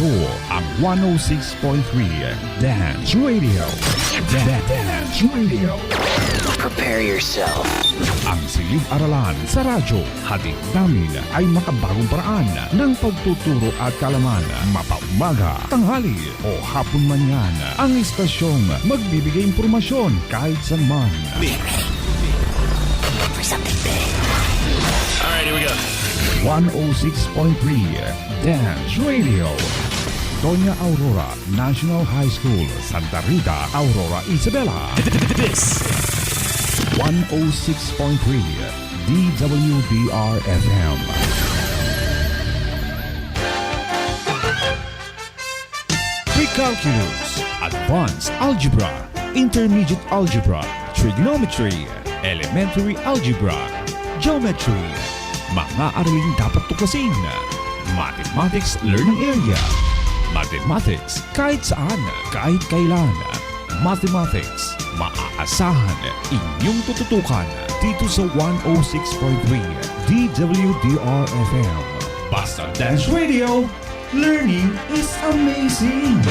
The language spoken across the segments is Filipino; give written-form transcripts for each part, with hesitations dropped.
Ito ang 106.3 Dance Radio. Dance Radio. Prepare yourself. Ang silid-aralan sa radyo, hatid namin ay makabagong paraan ng pagtuturo at kalaman. Mapaumaga, tanghali o hapon man yan, ang istasyong magbibigay impormasyon kahit saan man. For something big. Alright, here we go. 106.3 Dance Radio. Doña Aurora National High School, Santa Rita, Aurora, Isabela. This 106.3 DWDR-FM. Pre-calculus, Advanced Algebra, Intermediate Algebra, Trigonometry, Elementary Algebra, Geometry. Mga araling dapat tuklasin. Mathematics Learning Area. Mathematics kahit saan, kahit kailan. Mathematics, maaasahan inyong tututukan dito sa 106.3 DWDR-FM. Basta Dance Radio, learning is amazing!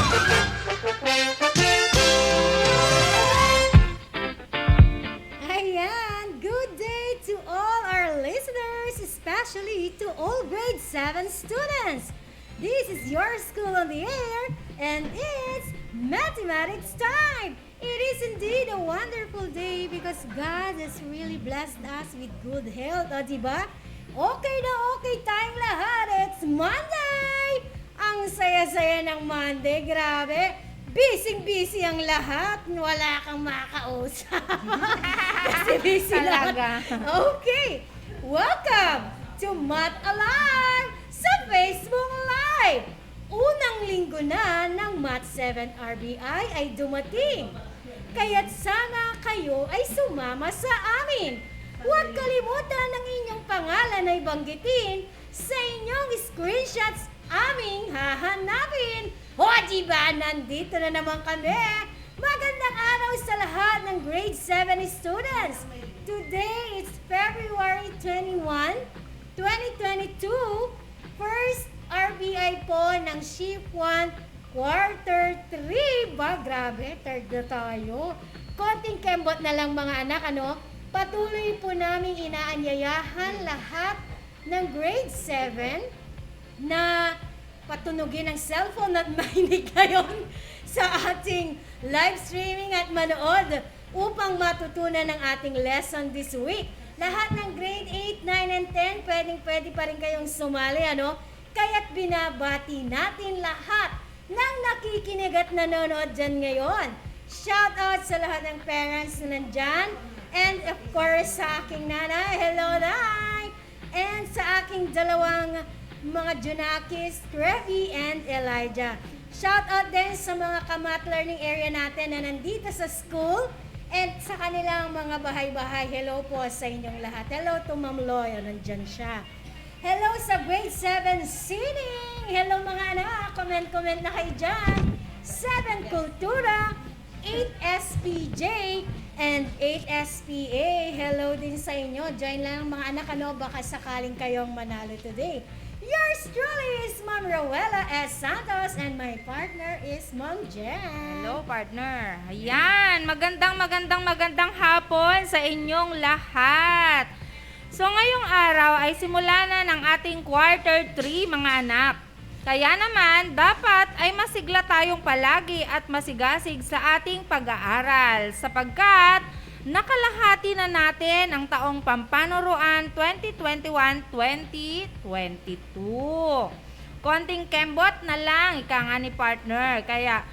Ayan, good day to all our listeners, especially to all grade 7 students. This is your school on the air, and it's mathematics time. It is indeed a wonderful day because God has really blessed us with good health, o diba? Okay na okay tayong lahat. It's Monday! Ang saya-saya ng Monday, grabe. Busy-busy ang lahat. Wala kang makausap. Kasi busy Talaga. lahat. Okay. Welcome to Math Alive sa Facebook Live. Unang linggo na ng Math 7 RBI ay dumating. Kaya't sana kayo ay sumama sa amin. Huwag kalimutan ang inyong pangalan ay banggitin sa inyong screenshots aming hahanapin. O diba, nandito na naman kami. Magandang araw sa lahat ng grade 7 students. Today is February 21, 2022. First RBI po ng Shift 1, Quarter 3. Ba, grabe, third na tayo. Konting kembot na lang mga anak, ano? Patuloy po namin inaanyayahan lahat ng grade 7 na patunugin ang cellphone at mahinig ngayon sa ating live streaming at manood upang matutunan ng ating lesson this week. Lahat ng grade 8, 9, and 10, pwede pa rin kayong sumali, ano? Kaya't binabati natin lahat ng nakikinig at nanonood dyan ngayon. Shout out sa lahat ng parents na nandyan. And of course sa aking nanay, hello Nay! And sa aking dalawang mga Junakis, Trevi and Elijah. Shout out din sa mga kamat learning area natin na nandito sa school and sa kanilang mga bahay-bahay. Hello po sa inyong lahat. Hello to Ma'am Loy, nandyan siya. Hello sa grade 7 sitting! Hello mga anak! Comment na kayo dyan! 7 Kultura, 8 SPJ, and 8 SPA. Hello din sa inyo. Join lang mga anak, ano, baka sakaling kayong manalo today. Yours truly is Ma'am Rowella S. Santos and my partner is Ma'am Jen. Hello, partner. Ayan, magandang hapon sa inyong lahat. So, ngayong araw ay simula na ng ating quarter 3, mga anak. Kaya naman, dapat ay masigla tayong palagi at masigasig sa ating pag-aaral sapagkat nakalahati na natin ang taong pampanuruan 2021-2022. Konting kembot na lang, ika nga ni partner. Kaya,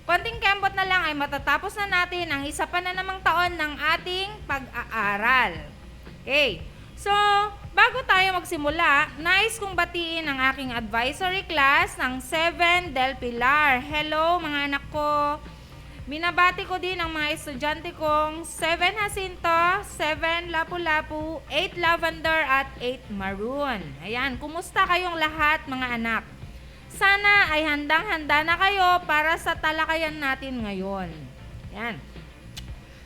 konting kembot na lang ay matatapos na natin ang isa pa na namang taon ng ating pag-aaral. Okay. So, bago tayo magsimula, nais kong batiin ang aking advisory class ng 7 Del Pilar. Hello mga anak ko. Binabati ko din ang mga estudyante kong 7 Jacinto, 7 Lapu-Lapu, 8 Lavender at 8 Maroon. Ayan, kumusta kayong lahat mga anak? Sana ay handang-handa na kayo para sa talakayan natin ngayon. Ayan.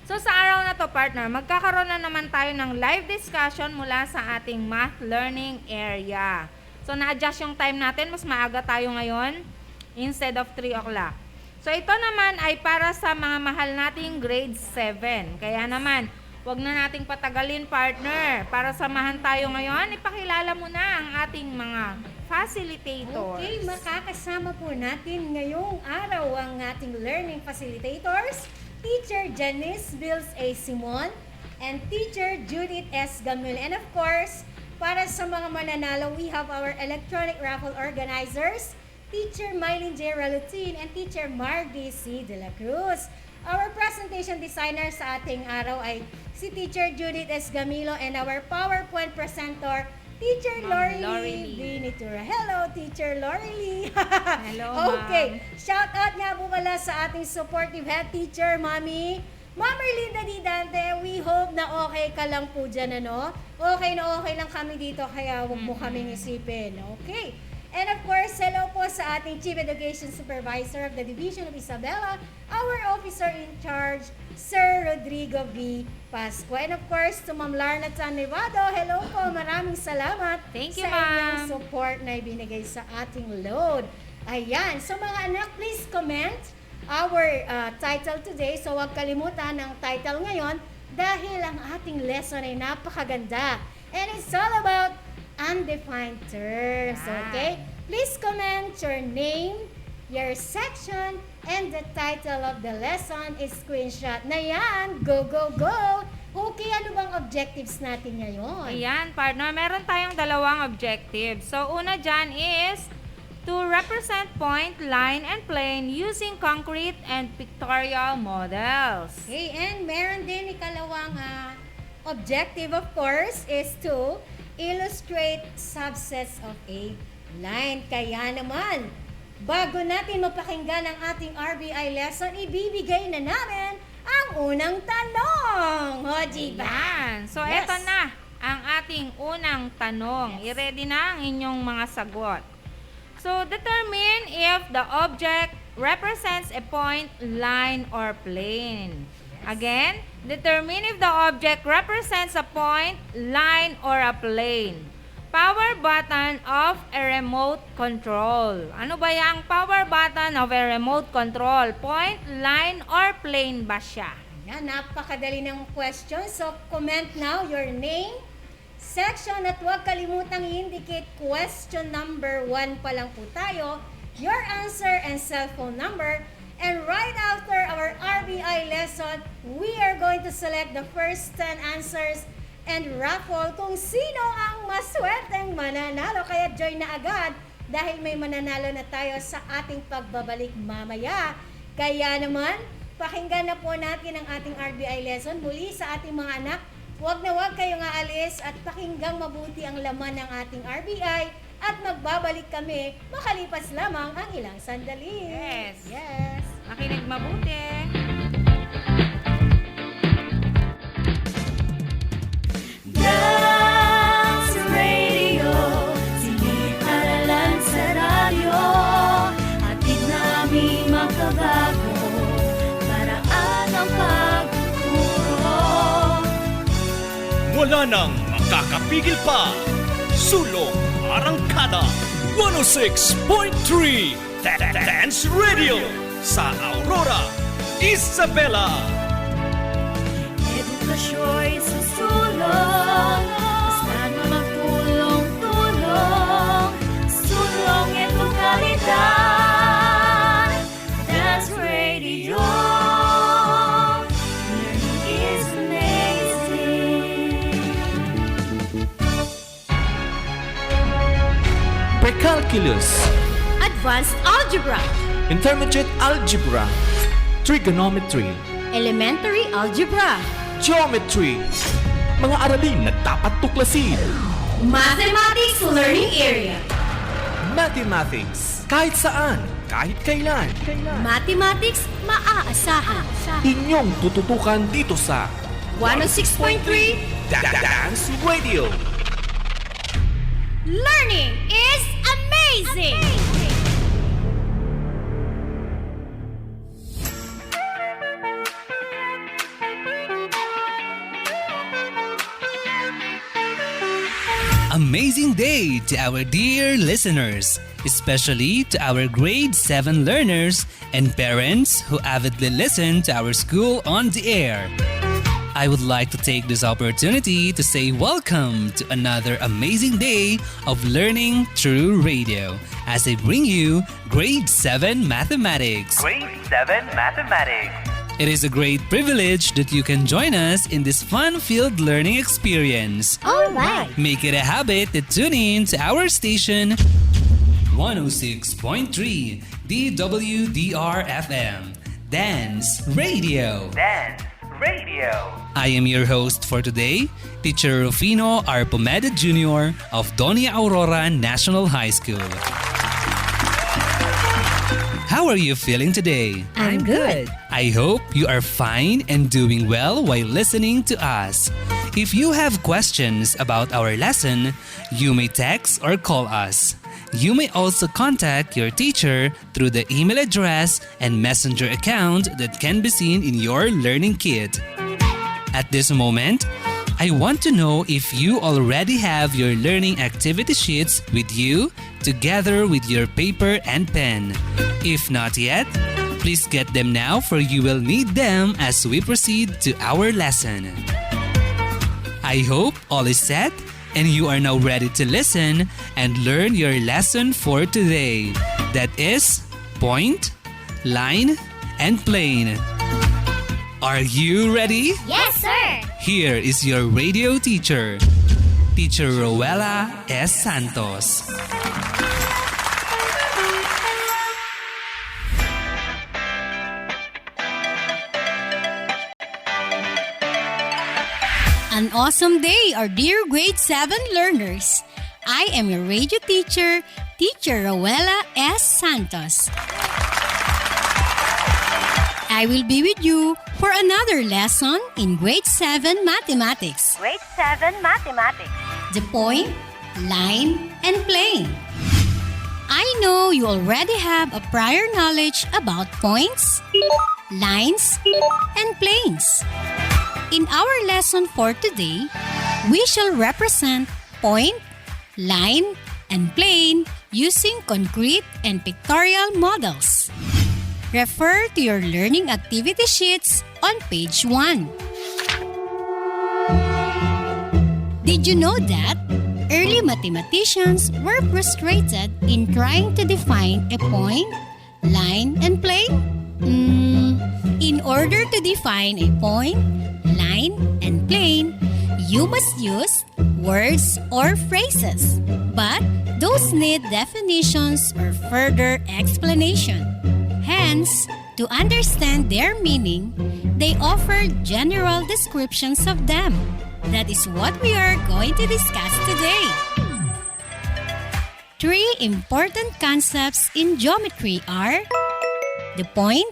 So sa araw na to, partner, magkakaroon na naman tayo ng live discussion mula sa ating math learning area. So na-adjust yung time natin, mas maaga tayo ngayon. instead of 3 o'clock. So ito naman ay para sa mga mahal nating grade 7. Kaya naman, wag na nating patagalin, partner. Para samahan tayo ngayon, ipakilala mo na ang ating mga facilitators. Okay, makakasama po natin ngayong araw ang ating learning facilitators, Teacher Janice Bills A. Simon and Teacher Judith S. Gamul. And of course, para sa mga mananalo, we have our electronic raffle organizers, Teacher Mylene J. Ralutin and Teacher Margie C. De La Cruz. Our presentation designer sa ating araw ay si Teacher Judith S. Gamilo and our PowerPoint presenter, Teacher Lorely Vinitura. Hello, Teacher Lorely. Hello, ma'am. Okay, shout out nga po pala sa ating supportive head teacher, Mami. Ma'am Erlinda Di Dante, we hope na okay ka lang po dyan, ano? Okay na okay lang kami dito, kaya huwag mo kaming isipin. Okay. And of course, hello po sa ating Chief Education Supervisor of the Division of Isabela, our officer in charge, Sir Rodrigo V. Pascua. And of course, to Ma'am Larna Tan Nevado, hello po, maraming salamat Thank you, sa inyong ma'am. support na ibinigay sa ating load. Ayan, so mga anak, please comment our title today. So huwag kalimutan ang title ngayon dahil ang ating lesson ay napakaganda. And it's all about Undefined Terms, okay? Please comment your name, your section, and the title of the lesson is screenshot na yan. Go, go, go! Okay, ano bang objectives natin ngayon? Ayan, partner, meron tayong dalawang objectives. So, una dyan is to represent point, line, and plane using concrete and pictorial models. Okay, and meron din ikalawang objective, of course, is to illustrate subsets of a line. Kaya naman, bago natin mapakinggan ang ating RBI lesson, ibibigay na namin ang unang tanong. O, diba? Ayan. So, Yes. eto na ang ating unang tanong. Yes. I-ready na ang inyong mga sagot. So, determine if the object represents a point, line, or plane. Again, determine if the object represents a point, line, or a plane. Power button of a remote control. Ano ba yung power button of a remote control? Point, line, or plane ba siya? Ayan, napakadali ng question. So, comment now your name, section, at huwag kalimutang i-indicate question number 1 pa lang po tayo, your answer and cellphone number. And right after our RBI lesson, we are going to select the first 10 answers and raffle kung sino ang maswerteng mananalo. Kaya join na agad dahil may mananalo na tayo sa ating pagbabalik mamaya. Kaya naman, pakinggan na po natin ang ating RBI lesson muli sa ating mga anak. Huwag na huwag kayong aalis at pakinggang mabuti ang laman ng ating RBI at magbabalik kami makalipas lamang ang ilang sandali. Yes. Yes. Makinig mabuti. Dance Radio, silid-aralan sa radyo, hatid namin makabago, paraan ang pagtuturo. Wala nang makakapigil pa. Sulong Arangkada 106.3 Dance Radio sa Aurora, Isabela. Edukasyo'y susulong, basta na magtulong-tulong, sulong edukalidad. Dance Radio, learning is amazing. Precalculus, Advanced Algebra, Intermediate Algebra, Trigonometry, Elementary Algebra, Geometry, mga aralin na dapat tuklasin. Mathematics Learning Area, Mathematics, kahit saan, kahit kailan. Mathematics maaasahan. Inyong tututukan dito sa 106.3 Dance Radio. Learning is amazing! Amazing amazing day to our dear listeners, especially to our grade 7 learners and parents who avidly listen to our school on the air. I would like to take this opportunity to say welcome to another amazing day of learning through radio as I bring you grade 7 mathematics. Grade 7 Mathematics. It is a great privilege that you can join us in this fun-filled learning experience. All right. Make it a habit to tune in to our station 106.3 DWDR-FM Dance Radio. Dance Radio. I am your host for today, Teacher Rufino Arpomeda Jr. of Doña Aurora National High School. How are you feeling today? I'm good. I hope you are fine and doing well while listening to us. If you have questions about our lesson, you may text or call us. You may also contact your teacher through the email address and messenger account that can be seen in your learning kit. At this moment, I want to know if you already have your learning activity sheets with you together with your paper and pen. If not yet, please get them now for you will need them as we proceed to our lesson. I hope all is set and you are now ready to listen and learn your lesson for today. That is point, line, and plane. Are you ready? Yes, sir. Here is your radio teacher, Teacher Rowella S. Santos. An awesome day, our dear grade 7 learners. I am your radio teacher, Teacher Rowella S. Santos. I will be with you for another lesson in grade 7 mathematics. Grade 7 Mathematics. The point, line, and plane. I know you already have a prior knowledge about points, lines, and planes. In our lesson for today, we shall represent point, line, and plane using concrete and pictorial models. Refer to your learning activity sheets on page 1. Did you know that early mathematicians were frustrated in trying to define a point, line, and plane? In order to define a point, line, and plane, you must use words or phrases. But those need definitions or further explanation. Hence, to understand their meaning, they offer general descriptions of them. That is what we are going to discuss today. 3 important concepts in geometry are the point,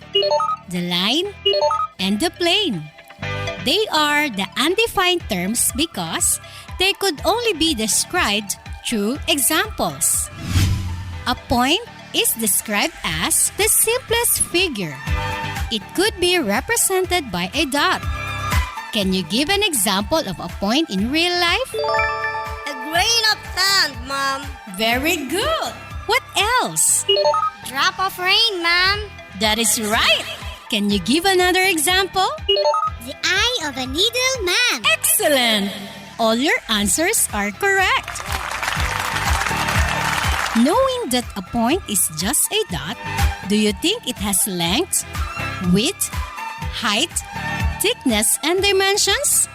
the line, and the plane. They are the undefined terms because they could only be described through examples. A point is described as the simplest figure. It could be represented by a dot. Can you give an example of a point in real life? A grain of sand, Mom. Very good! What else? Drop of rain, Mom. That is right! Can you give another example? The eye of a needle, man. Excellent! All your answers are correct. Knowing that a point is just a dot, do you think it has length, width, height, thickness, and dimensions?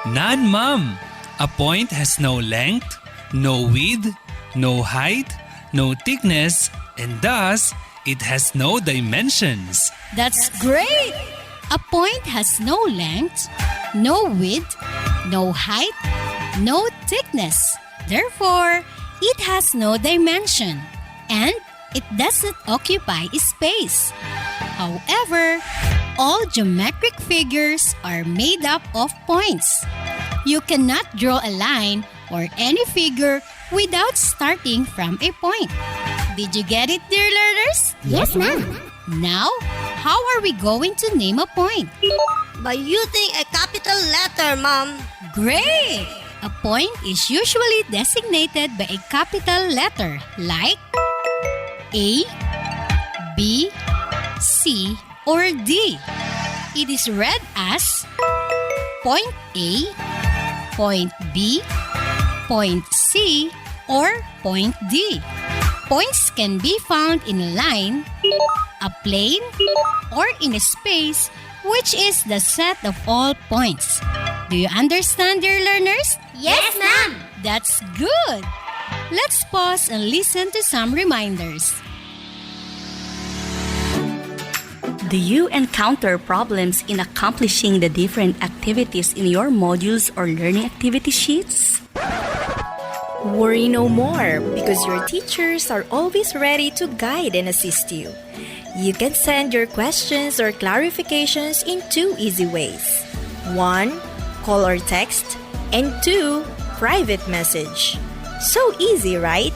None, Ma'am. A point has no length, no width, no height, no thickness, and thus, it has no dimensions. That's great! A point has no length, no width, no height, no thickness. Therefore, it has no dimension, and it doesn't occupy space. However, all geometric figures are made up of points. You cannot draw a line or any figure without starting from a point. Did you get it, dear learners? Yes, ma'am. Now, how are we going to name a point? By using a capital letter, Mom. Great! A a point is usually designated by a capital letter like A, B, C, or D. It is read as point A, point B, point C, or point D. Points can be found in a line, a plane, or in a space, which is the set of all points. Do you understand, dear learners? Yes, ma'am. That's good! Let's pause and listen to some reminders. Do you encounter problems in accomplishing the different activities in your modules or learning activity sheets? Worry no more because your teachers are always ready to guide and assist you. You can send your questions or clarifications in 2 easy ways. 1. Call or text, and 2. Private message. So easy, right?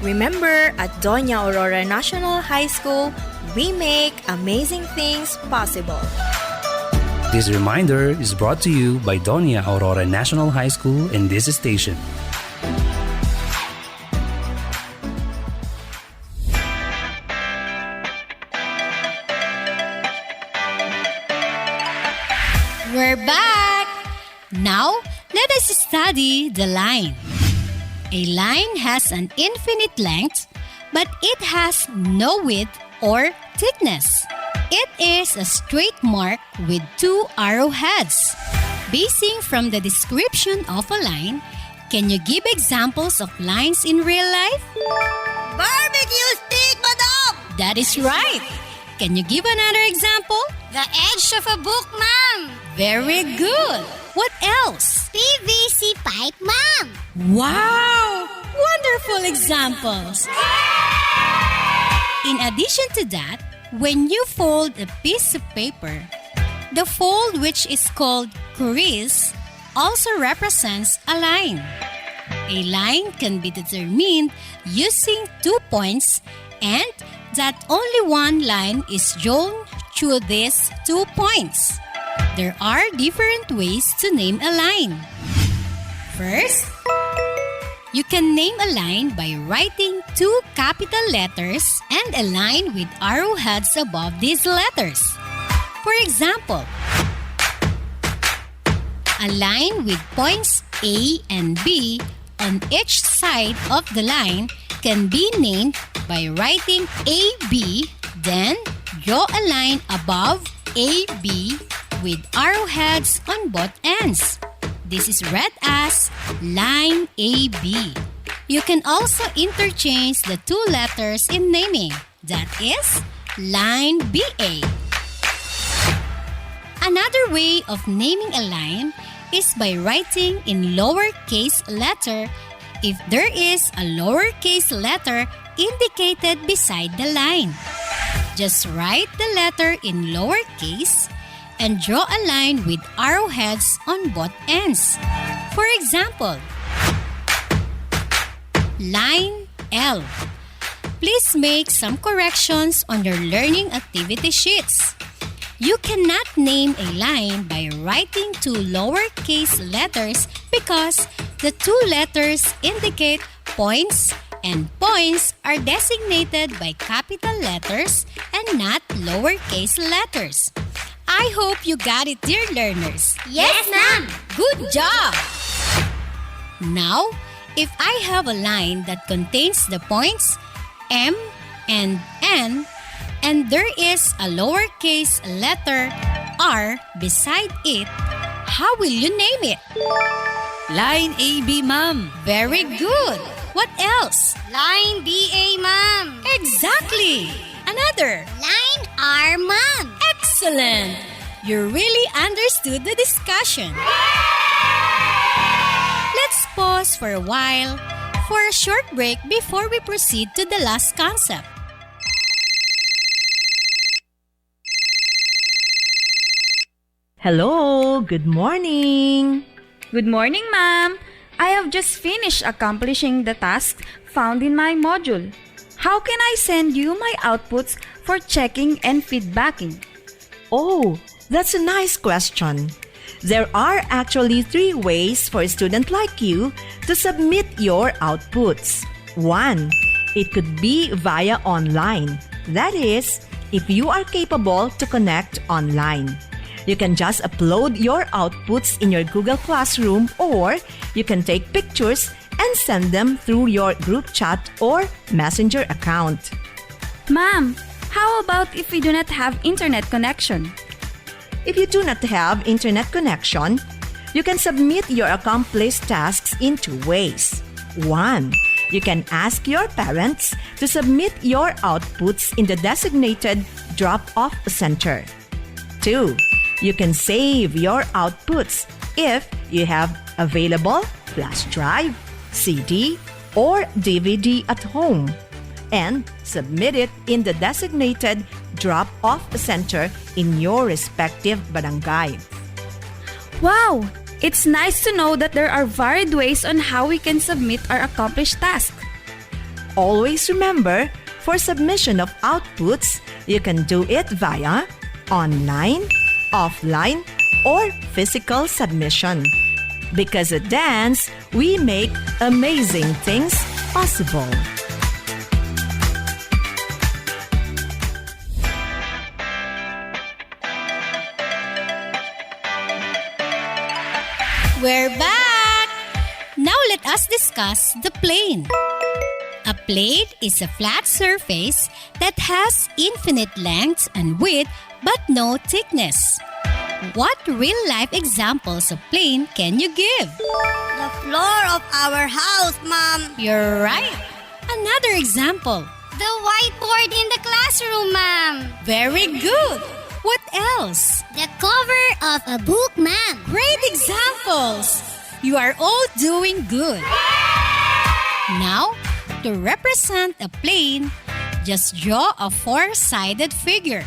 Remember, at Doña Aurora National High School, we make amazing things possible. This reminder is brought to you by Doña Aurora National High School and this station. We're back! Now, let us study the line. A line has an infinite length, but it has no width or thickness. It is a straight mark with 2 arrowheads. Basing from the description of a line, can you give examples of lines in real life? Barbecue stick, madam! That is right! Can you give another example? The edge of a book, ma'am. Very good! What else? PVC pipe, ma'am. Wow! Wonderful examples! In addition to that, when you fold a piece of paper, the fold, which is called crease, also represents a line. A line can be determined using 2 points and that only one line is drawn through these 2 points. There are different ways to name a line. First, you can name a line by writing 2 capital letters and a line with arrowheads above these letters. For example, a line with points A and B on each side of the line can be named by writing AB, then draw a line above AB with arrowheads on both ends. This is read as line AB. You can also interchange the 2 letters in naming. That is line BA. Another way of naming a line is by writing in lowercase letter if there is a lowercase letter indicated beside the line. Just write the letter in lowercase and draw a line with arrowheads on both ends. For example, line L. Please make some corrections on your learning activity sheets. You cannot name a line by writing 2 lowercase letters because the 2 letters indicate points and points are designated by capital letters and not lowercase letters. I hope you got it, dear learners. Yes, ma'am. Good job! Now, if I have a line that contains the points M and N, and there is a lowercase letter R beside it, how will you name it? Line AB, ma'am. Very good. What else? Line BA, ma'am. Exactly. Another. Line R, ma'am. Excellent. You really understood the discussion. Let's pause for a while for a short break before we proceed to the last concept. Hello, good morning. Good morning, ma'am. I have just finished accomplishing the task found in my module. How can I send you my outputs for checking and feedbacking? Oh, that's a nice question. There are actually 3 ways for a student like you to submit your outputs. 1. It could be via online. That is, if you are capable to connect online. You can just upload your outputs in your Google Classroom, or you can take pictures and send them through your group chat or messenger account. Ma'am, how about if we do not have internet connection? If you do not have internet connection, you can submit your accomplished tasks in 2 ways. 1. You can ask your parents to submit your outputs in the designated drop-off center. 2. You can save your outputs if you have available flash drive, CD, or DVD at home, and submit it in the designated drop-off center in your respective barangay. Wow! It's nice to know that there are varied ways on how we can submit our accomplished task. Always remember, for submission of outputs, you can do it via online, offline, or physical submission. Because at Dance, we make amazing things possible. We're back! Now let us discuss the plane. A plane is a flat surface that has infinite length and width but no thickness. What real-life examples of plane can you give? The floor of our house, Mom. You're right. Another example. The whiteboard in the classroom, Ma'am. Very good. What else? The cover of a book, Ma'am. Great examples. You are all doing good. Now, to represent a plane, just draw a 4-sided figure.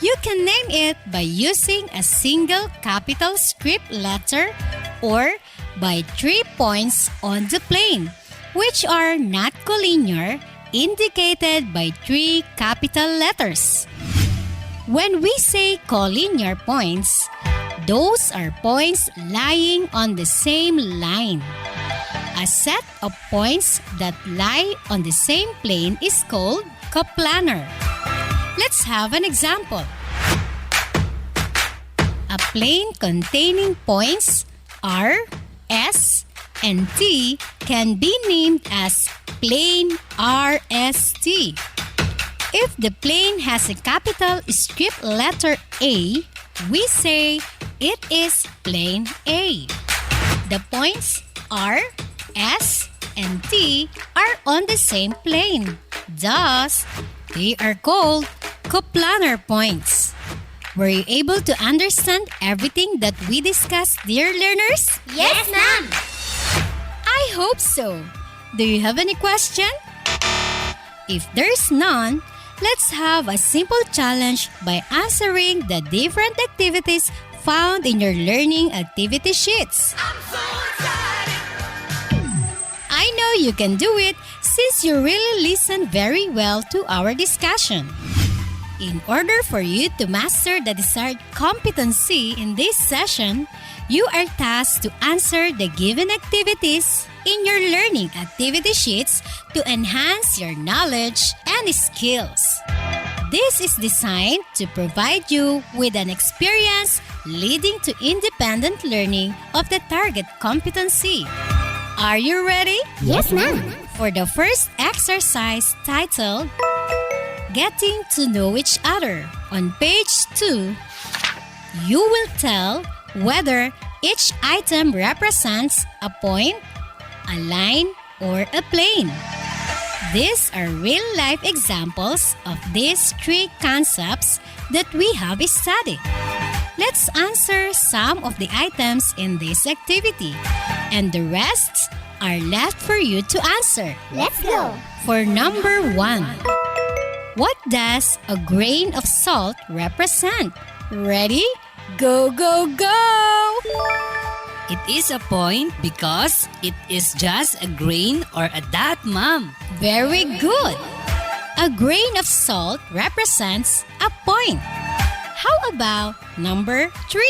You can name it by using a single capital script letter or by 3 points on the plane, which are not collinear, indicated by 3 capital letters. When we say collinear points, those are points lying on the same line. A set of points that lie on the same plane is called coplanar. Let's have an example. A plane containing points R, S, and T can be named as plane RST. If the plane has a capital script letter A, we say it is plane A. The points R, S, and T are on the same plane. Thus, they are called coplanar points. Were you able to understand everything that we discussed, dear learners? Yes, Ma'am. I hope so. Do you have any question? If there's none, let's have a simple challenge by answering the different activities found in your learning activity sheets. I'm so excited! I know you can do it since you really listened very well to our discussion. In order for you to master the desired competency in this session, you are tasked to answer the given activities in your learning activity sheets to enhance your knowledge and skills. This is designed to provide you with an experience leading to independent learning of the target competency. Are you ready? Yes, Ma'am. For the first exercise titled Getting to Know Each Other, on page 2, you will tell whether each item represents a point, a line, or a plane. These are real-life examples of these 3 concepts that we have studied. Let's answer some of the items in this activity, and the rest are left for you to answer. Let's go. For number 1, what does a grain of salt represent? Ready? Go, go, go! It is a point because it is just a grain or a dot, Ma'am. Very good. A grain of salt represents a point. How about number 3?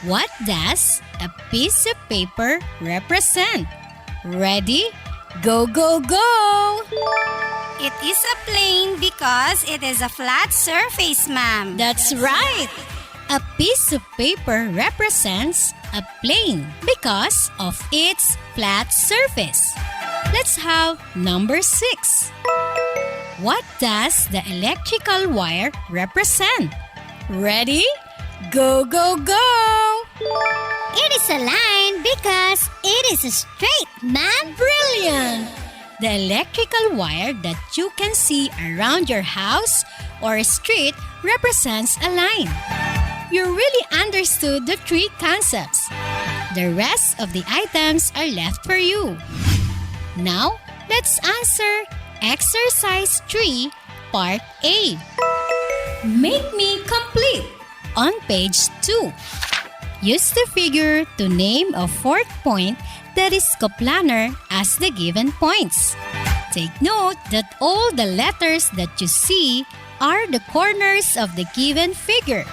What does a piece of paper represent? Ready? Go, go, go! It is a plane because it is a flat surface, ma'am. That's right! A piece of paper represents a plane because of its flat surface. Let's have number 6. What does the electrical wire represent? Ready? Go, go, go! It is a line because it is straight, ma'am. Brilliant! The electrical wire that you can see around your house or street represents a line. You really understood the 3 concepts. The rest of the items are left for you. Now, let's answer Exercise 3, Part A. Make me complete. On page 2. Use the figure to name a fourth point that is coplanar as the given points. Take note that all the letters that you see are the corners of the given figure.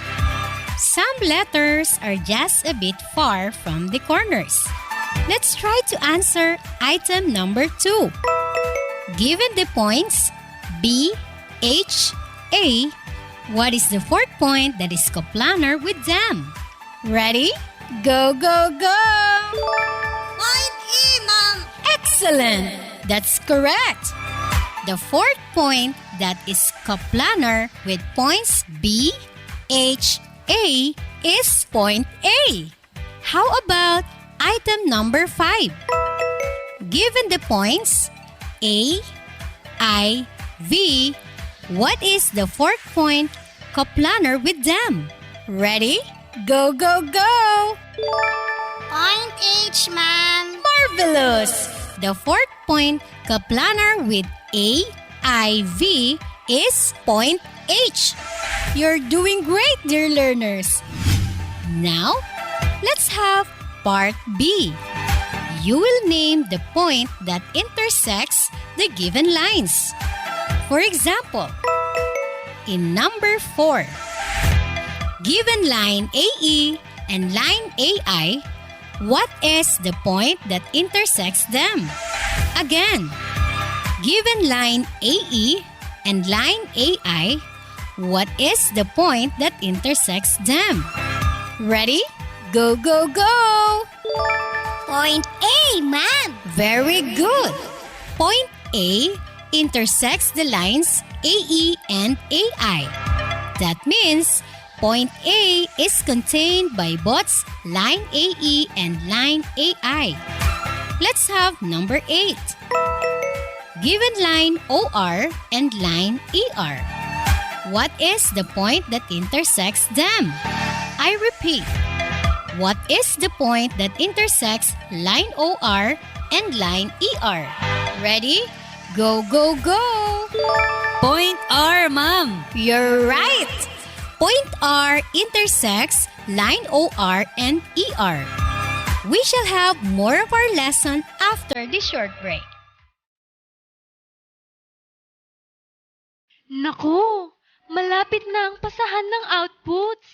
Some letters are just a bit far from the corners. Let's try to answer item number 2. Given the points B, H, A, what is the fourth point that is coplanar with them? Ready? Go, go, go! Point E, ma'am. Excellent! That's correct. The fourth point that is coplanar with points B, H, A is point A. How about item number 5? Given the points A, I, V, what is the fourth point coplanar with them? Ready? Go, go, go! Point H, ma'am. Marvelous! The fourth point coplanar with A, I, V is point H. You're doing great, dear learners. Now, let's have part B. You will name the point that intersects the given lines. For example, in number 4, given line AE and line AI, what is the point that intersects them? Again, given line AE and line AI, what is the point that intersects them? Ready? Go, go, go! Point A, ma'am. Very good. Point A intersects the lines AE and AI. That means point A is contained by both line AE and line AI. Let's have number 8. Given line OR and line ER, what is the point that intersects them? I repeat, what is the point that intersects line OR and line ER? Ready? Go, go, go! Point R, ma'am. You're right! Point R intersects line OR and ER. We shall have more of our lesson after the short break. Naku! Malapit na ang pasahan ng outputs.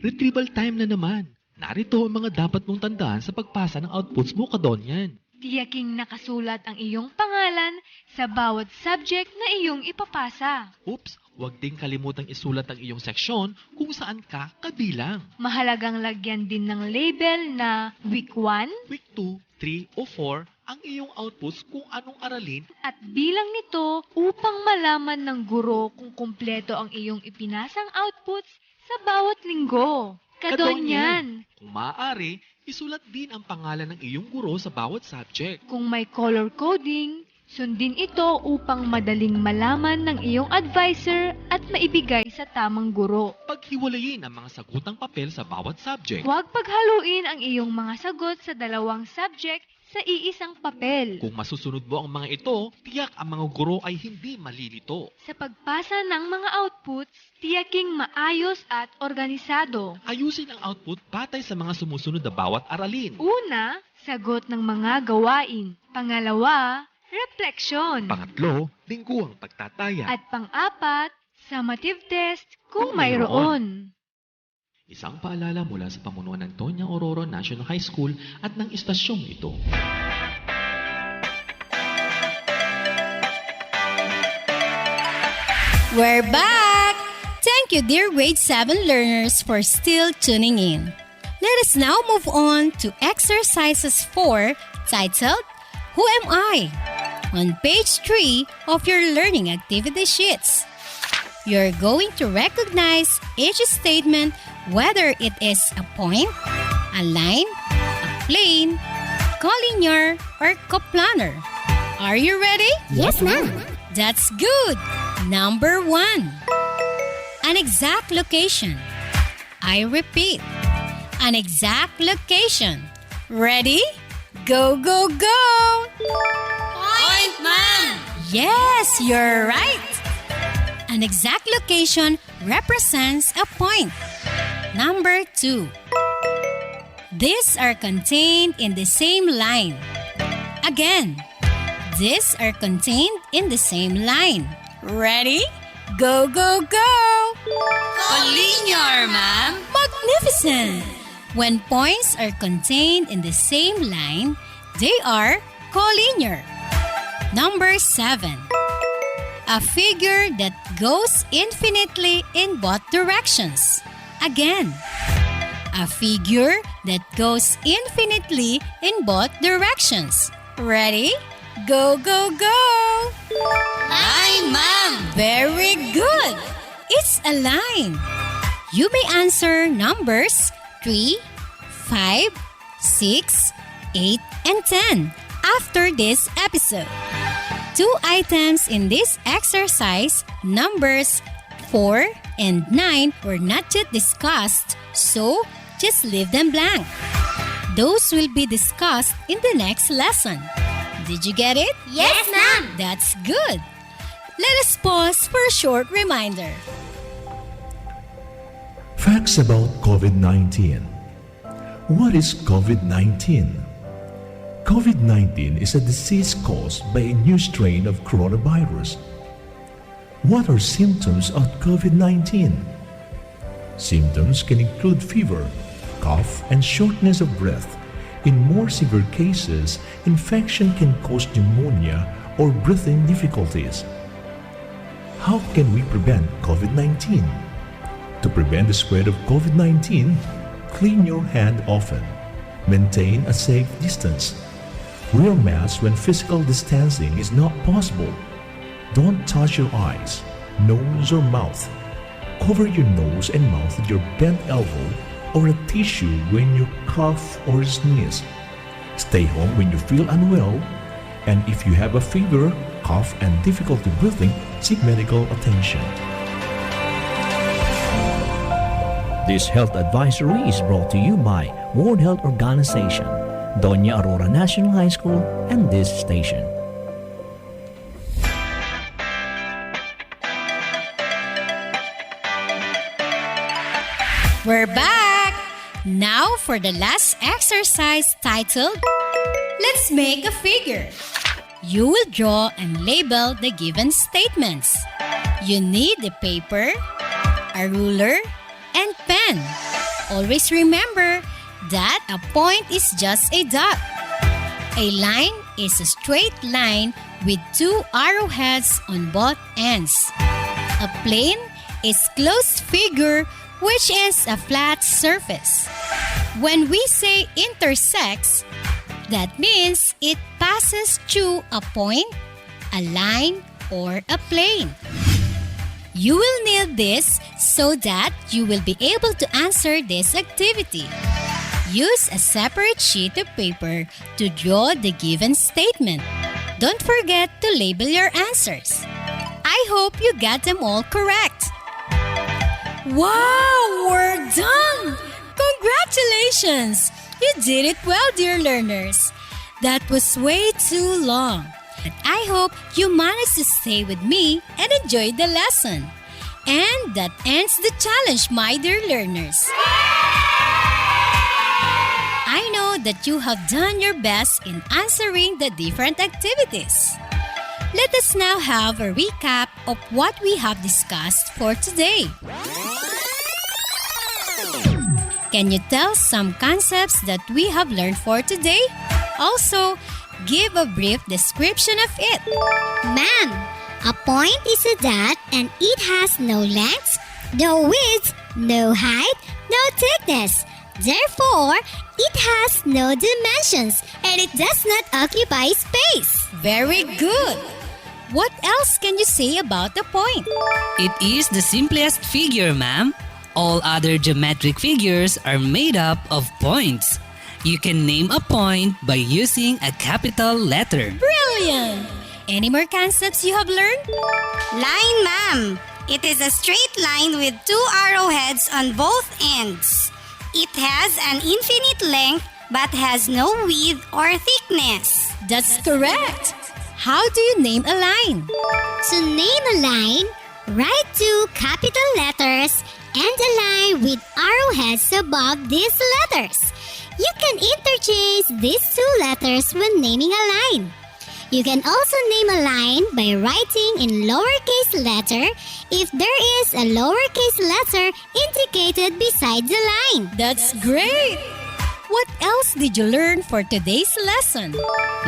Retrieval time na naman. Narito ang mga dapat mong tandaan sa pagpasa ng outputs mo, Kadonyan. Tiyaking nakasulat ang iyong pangalan sa bawat subject na iyong ipapasa. Oops, huwag ding kalimutang isulat ang iyong seksyon kung saan ka kabilang. Mahalagang lagyan din ng label na Week 1, Week 2, 3 o 4 ang iyong outputs kung anong aralin at bilang nito upang malaman ng guro kung kumpleto ang iyong ipinasang outputs sa bawat linggo. Kadonyan! Kung maaari, isulat din ang pangalan ng iyong guro sa bawat subject. Kung may color coding, sundin ito upang madaling malaman ng iyong advisor at maibigay sa tamang guro. Paghiwalayin ang mga sagutang papel sa bawat subject. Huwag paghaluin ang iyong mga sagot sa dalawang subject sa iisang papel. Kung masusunod mo ang mga ito, tiyak ang mga guro ay hindi malilito. Sa pagpasa ng mga outputs, tiyaking maayos at organisado. Ayusin ang output batay sa mga sumusunod na bawat aralin. Una, sagot ng mga gawain. Pangalawa, refleksyon. Pangatlo, lingguang pagtataya. At pang-apat, summative test kung mayroon. Isang paalala mula sa pamunuan ng Tonya Aurora National High School at ng istasyong ito. We're back! Thank you, dear grade 7 learners, for still tuning in. Let us now move on to exercises 4, titled, Who Am I? On page 3 of your learning activity sheets. You're going to recognize each statement, whether it is a point, a line, a plane, collinear, or coplanar. Are you ready? Yes, ma'am. That's good. Number 1. An exact location. I repeat, an exact location. Ready? Go, go, go! Point, ma'am! Yes, you're right. An exact location represents a point. Number 2. These are contained in the same line. Again, these are contained in the same line. Ready? Go, go, go! Collinear, ma'am! Magnificent! When points are contained in the same line, they are collinear. Number 7. A figure that goes infinitely in both directions. Again, a figure that goes infinitely in both directions. Ready? Go, go, go! Line, ma'am! Very good! It's a line. You may answer numbers 3, 5, 6, 8, and 10 after this episode. 2 items in this exercise, numbers 4 and 9, were not yet discussed, so just leave them blank. Those will be discussed in the next lesson. Did you get it? Yes, ma'am. That's good. Let us pause for a short reminder. Facts about COVID-19. What is COVID-19? COVID-19 is a disease caused by a new strain of coronavirus. What are symptoms of COVID-19? Symptoms can include fever, cough, and shortness of breath. In more severe cases, infection can cause pneumonia or breathing difficulties. How can we prevent COVID-19? To prevent the spread of COVID-19, clean your hand often. Maintain a safe distance. Wear masks when physical distancing is not possible. Don't touch your eyes, nose, or mouth. Cover your nose and mouth with your bent elbow or a tissue when you cough or sneeze. Stay home when you feel unwell, and if you have a fever, cough, and difficulty breathing, seek medical attention. This health advisory is brought to you by World Health Organization, Doña Aurora National High School, and this station. We're back! Now for the last exercise titled, Let's Make a Figure. You will draw and label the given statements. You need a paper, a ruler, and pen. Always remember that a point is just a dot. A line is a straight line with 2 arrowheads on both ends. A plane is closed figure, which is a flat surface. When we say intersects, that means it passes through a point, a line, or a plane. You will need this so that you will be able to answer this activity. Use a separate sheet of paper to draw the given statement. Don't forget to label your answers. I hope you got them all correct. Wow, we're done! Congratulations! You did it well, dear learners. That was way too long. But I hope you managed to stay with me and enjoy the lesson. And that ends the challenge, my dear learners. I know that you have done your best in answering the different activities. Let us now have a recap of what we have discussed for today. Can you tell some concepts that we have learned for today? Also, give a brief description of it. Ma'am, a point is a dot and it has no length, no width, no height, no thickness. Therefore, it has no dimensions and it does not occupy space. Very good. What else can you say about the point? It is the simplest figure, ma'am. All other geometric figures are made up of points. You can name a point by using a capital letter. Brilliant! Any more concepts you have learned? Line, ma'am. It is a straight line with two arrowheads on both ends. It has an infinite length but has no width or thickness. That's correct. How do you name a line? To name a line, write two capital letters and a line with arrowheads above these letters. You can interchange these two letters when naming a line. You can also name a line by writing in lowercase letter if there is a lowercase letter indicated beside the line. That's great! What else did you learn for today's lesson?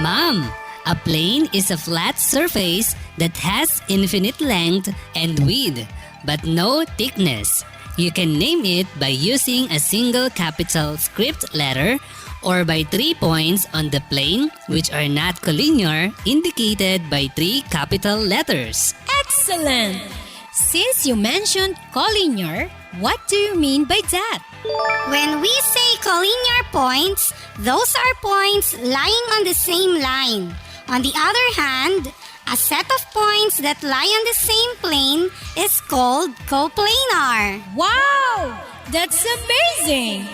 Ma'am, a plane is a flat surface that has infinite length and width, but no thickness. You can name it by using a single capital script letter or by 3 points on the plane which are not collinear indicated by 3 capital letters. Excellent! Since you mentioned collinear, what do you mean by that? When we say collinear points, those are points lying on the same line. On the other hand, a set of points that lie on the same plane is called coplanar. Wow! That's amazing!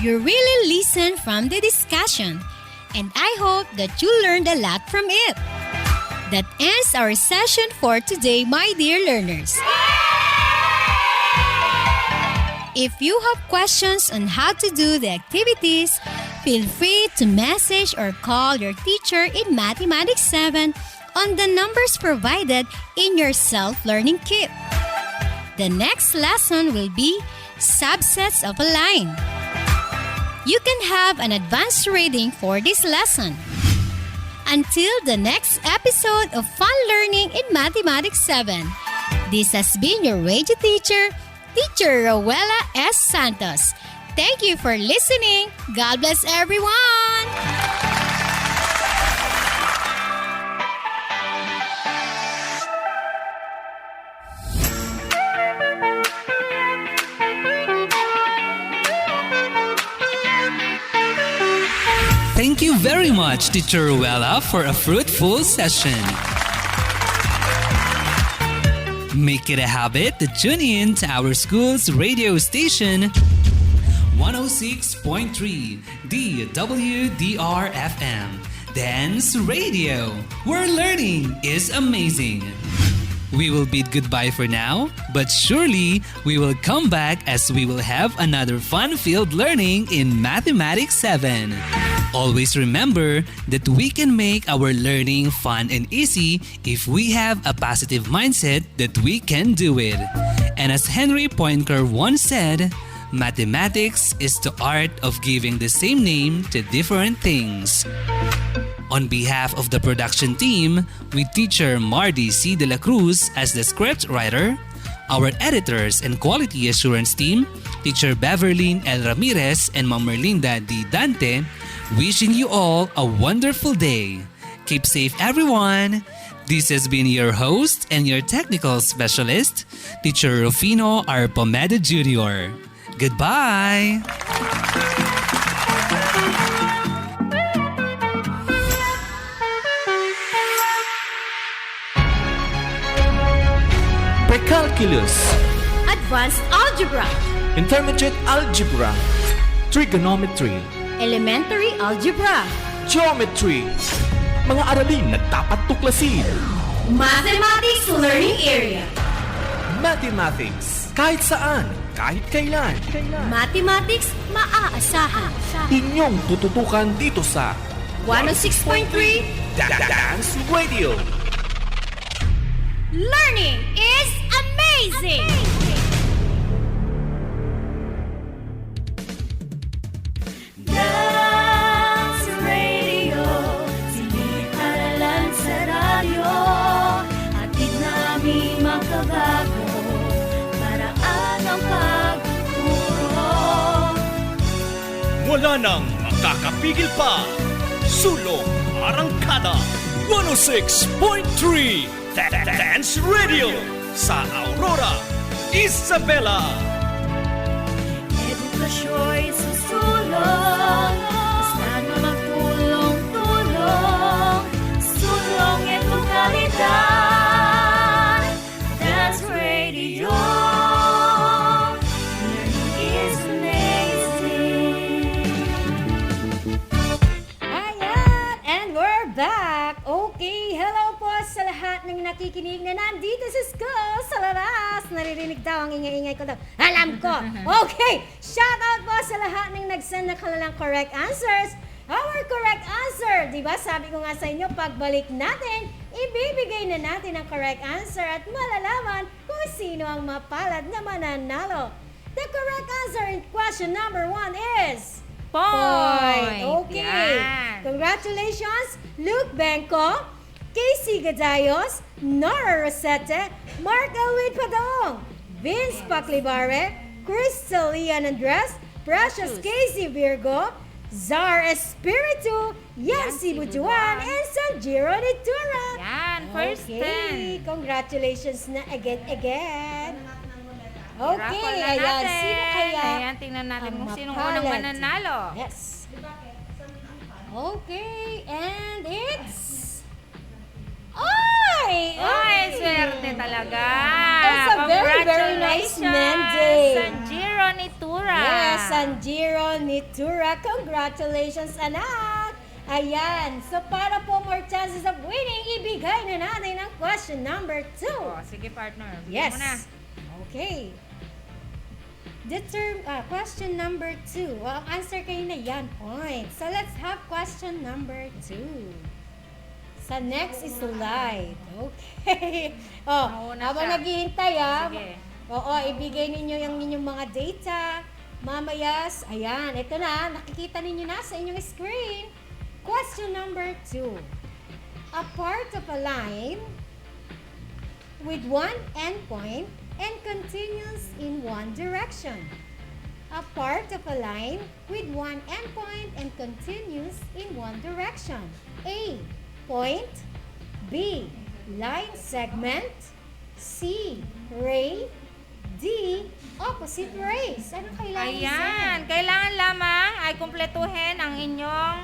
You really listened from the discussion, and I hope that you learned a lot from it. That ends our session for today, my dear learners. If you have questions on how to do the activities, feel free to message or call your teacher in Mathematics 7 on the numbers provided in your self-learning kit. The next lesson will be subsets of a line. You can have an advanced reading for this lesson. Until the next episode of Fun Learning in Mathematics 7, this has been your radio teacher, Teacher Rowella S. Santos. Thank you for listening. God bless everyone! Thank you very much, Teacher Ruella, for a fruitful session. Make it a habit to tune in to our school's radio station, 106.3 DWDR-FM, Dance Radio, where learning is amazing. We will bid goodbye for now, but surely we will come back as we will have another fun-filled learning in Mathematics 7. Always remember that we can make our learning fun and easy if we have a positive mindset that we can do it. And as Henry Poincar once said, mathematics is the art of giving the same name to different things. On behalf of the production team, with teacher Mardy C. De La Cruz as the script writer, our editors and quality assurance team, teacher Beverlyn L. Ramirez and Ma'am Merlinda D. Dante, wishing you all a wonderful day. Keep safe, everyone. This has been your host and your technical specialist, Teacher Rufino R. Pomeda Jr. Goodbye! Precalculus, Advanced Algebra, Intermediate Algebra, Trigonometry, Elementary Algebra, Geometry, mga aralin na dapat tuklasin. Mathematics Learning Area, Mathematics, kahit saan, kahit kailan. Mathematics maaasahan. Inyong tututukan dito sa 106.3 Dance Radio. Learning is amazing! Wala nang makakapigil pa. Sulong Arangkada 106.3 Dance Radio sa Aurora, Isabela. Edukasyo'y susulong, basta na magtulong-tulong. Sulong edukalidad, Dance Radio. Learning is amazing. Ayan, and we're back. Okay, hello po sa lahat ng nakikinig na nandito sa school, sa labas. Naririnig daw ang ingay-ingay ko daw. Alam ko. Okay, shout out po sa lahat ng nag-send na kanilang correct answers. Our correct answer, di ba? Sabi ko nga sa inyo, pagbalik natin, ibibigay na natin ang correct answer at malalaman kung sino ang mapalad na mananalo. The correct answer in question number 1 is... Point. Okay. Yan. Congratulations, Luke Benko, Casey Gadayos, Nora Rosette, Mark Elwin Padong, Vince Paclibare, Crystal Ian Andres, Precious Casey Virgo, Zar Espiritu, Yancy Butuan, and Sanjiro Nitura. Yan, first okay. 10. Congratulations na again. Raffle Okay, na ayan. natin. Sino kaya Ayan, tingnan natin ang kung sinong mapalad? unang mananalo. Yes. Okay, and it's... Ay! Swerte talaga. It's a very, very nice mandate. Sanjiro Nitura. Yes, Sanjiro Nitura. Congratulations, anak! Ayan. So, para po more chances of winning, ibigay na natin ang question number 2. Oh, sige, partner. Bigyan Yes. mo na. Okay. Question number 2. Well, ang answer kayo na yan, point. So, let's have question number 2. Sa next is live. Okay. Habang naghihintay, Sige. Oo, ibigay ninyo yung inyong mga data. Mamaya, ayan, ito na. Nakikita ninyo na sa inyong screen. Question number 2. A part of a line with one endpoint and continues in one direction. A part of a line with one endpoint and continues in one direction. A. Point. B. Line segment. C. Ray. D. Opposite rays. Ano kailangan Ayan, kailangan lamang ay kumpletuhin ang inyong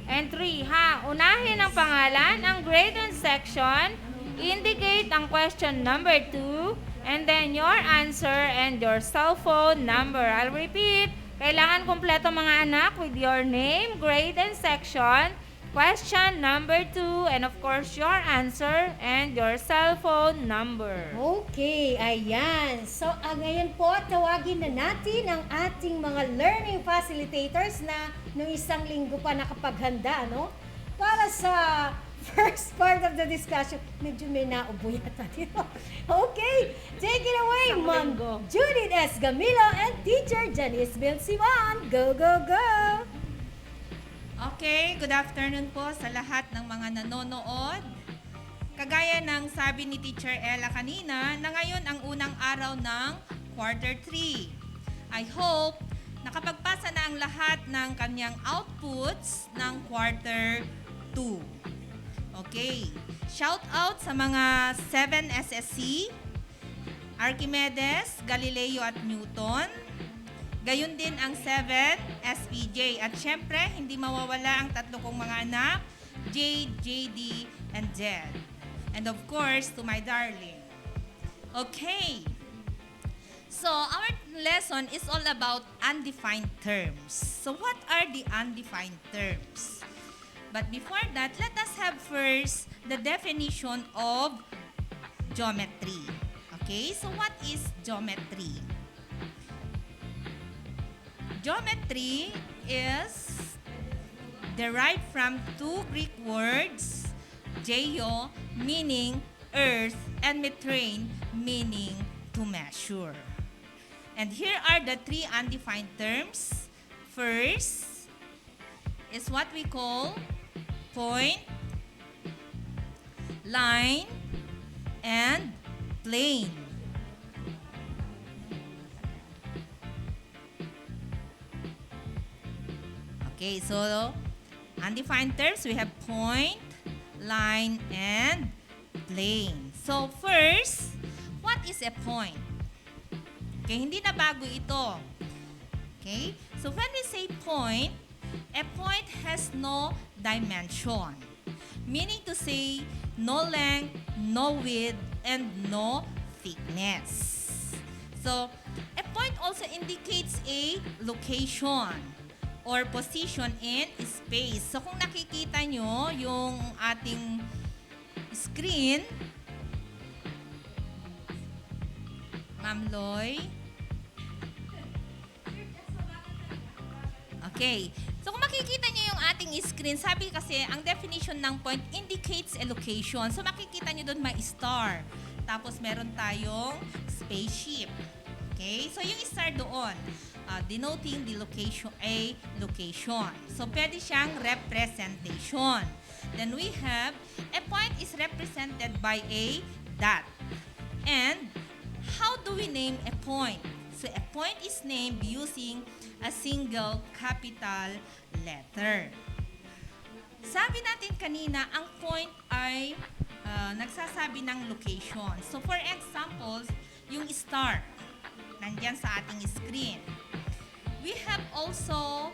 entry, ha? Unahin ang pangalan, ang grade and section, indicate ang question number 2, and then your answer and your cell phone number. I'll repeat, kailangan kumpleto mga anak with your name, grade and section, question number 2, and of course your answer and your cell phone number. Okay, ayan. So, ngayon po, tawagin na natin ang ating mga learning facilitators na nung isang linggo pa nakapaghanda, no? Para sa first part of the discussion. Medyo may naubo yata dito. Okay, take it away, Ma'am Judith S. Gamilo and Teacher Janice Bilsiwan. Go, go, go! Okay, good afternoon po sa lahat ng mga nanonood. Kagaya ng sabi ni Teacher Ella kanina, na ngayon ang unang araw ng Quarter 3. I hope nakapagpasa na ang lahat ng kanyang outputs ng Quarter 2. Okay, shout out sa mga 7 SSC, Archimedes, Galileo at Newton. Gayon din ang 7 SPJ. At syempre, hindi mawawala ang tatlo kong mga anak, Jade, JD, and Jed. And of course, to my darling. Okay. So, our lesson is all about undefined terms. So, what are the undefined terms? But before that, let us have first the definition of geometry. Okay, so what is geometry? Geometry is derived from two Greek words, geo, meaning earth, and metrein, meaning to measure. And here are the three undefined terms. First is what we call point, line, and plane. Okay, so undefined terms, we have point, line, and plane. So first, what is a point? Okay, hindi na bago ito. Okay, so when we say point, a point has no dimension. Meaning to say, no length, no width, and no thickness. So, a point also indicates a location or position in space. So, kung nakikita nyo yung ating screen, Ma'am Loy. Okay. So, kung makikita nyo yung ating screen, sabi kasi, ang definition ng point indicates a location. So, makikita nyo doon may star. Tapos, meron tayong spaceship. Okay? So, yung star doon, denoting the location, a location. So, pwede siyang representation. Then, we have, a point is represented by a dot. And, how do we name a point? So, a point is named using a single capital letter. Sabi natin kanina, ang point ay nagsasabi ng location. So, for example, yung star, nandyan sa ating screen. We have also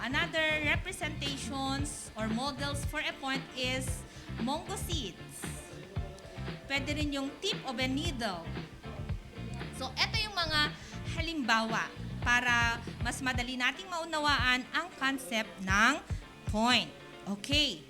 another representations or models for a point is mango seeds. Pwede rin yung tip of a needle. So, ito yung mga halimbawa para mas madali nating maunawaan ang concept ng point. Okay.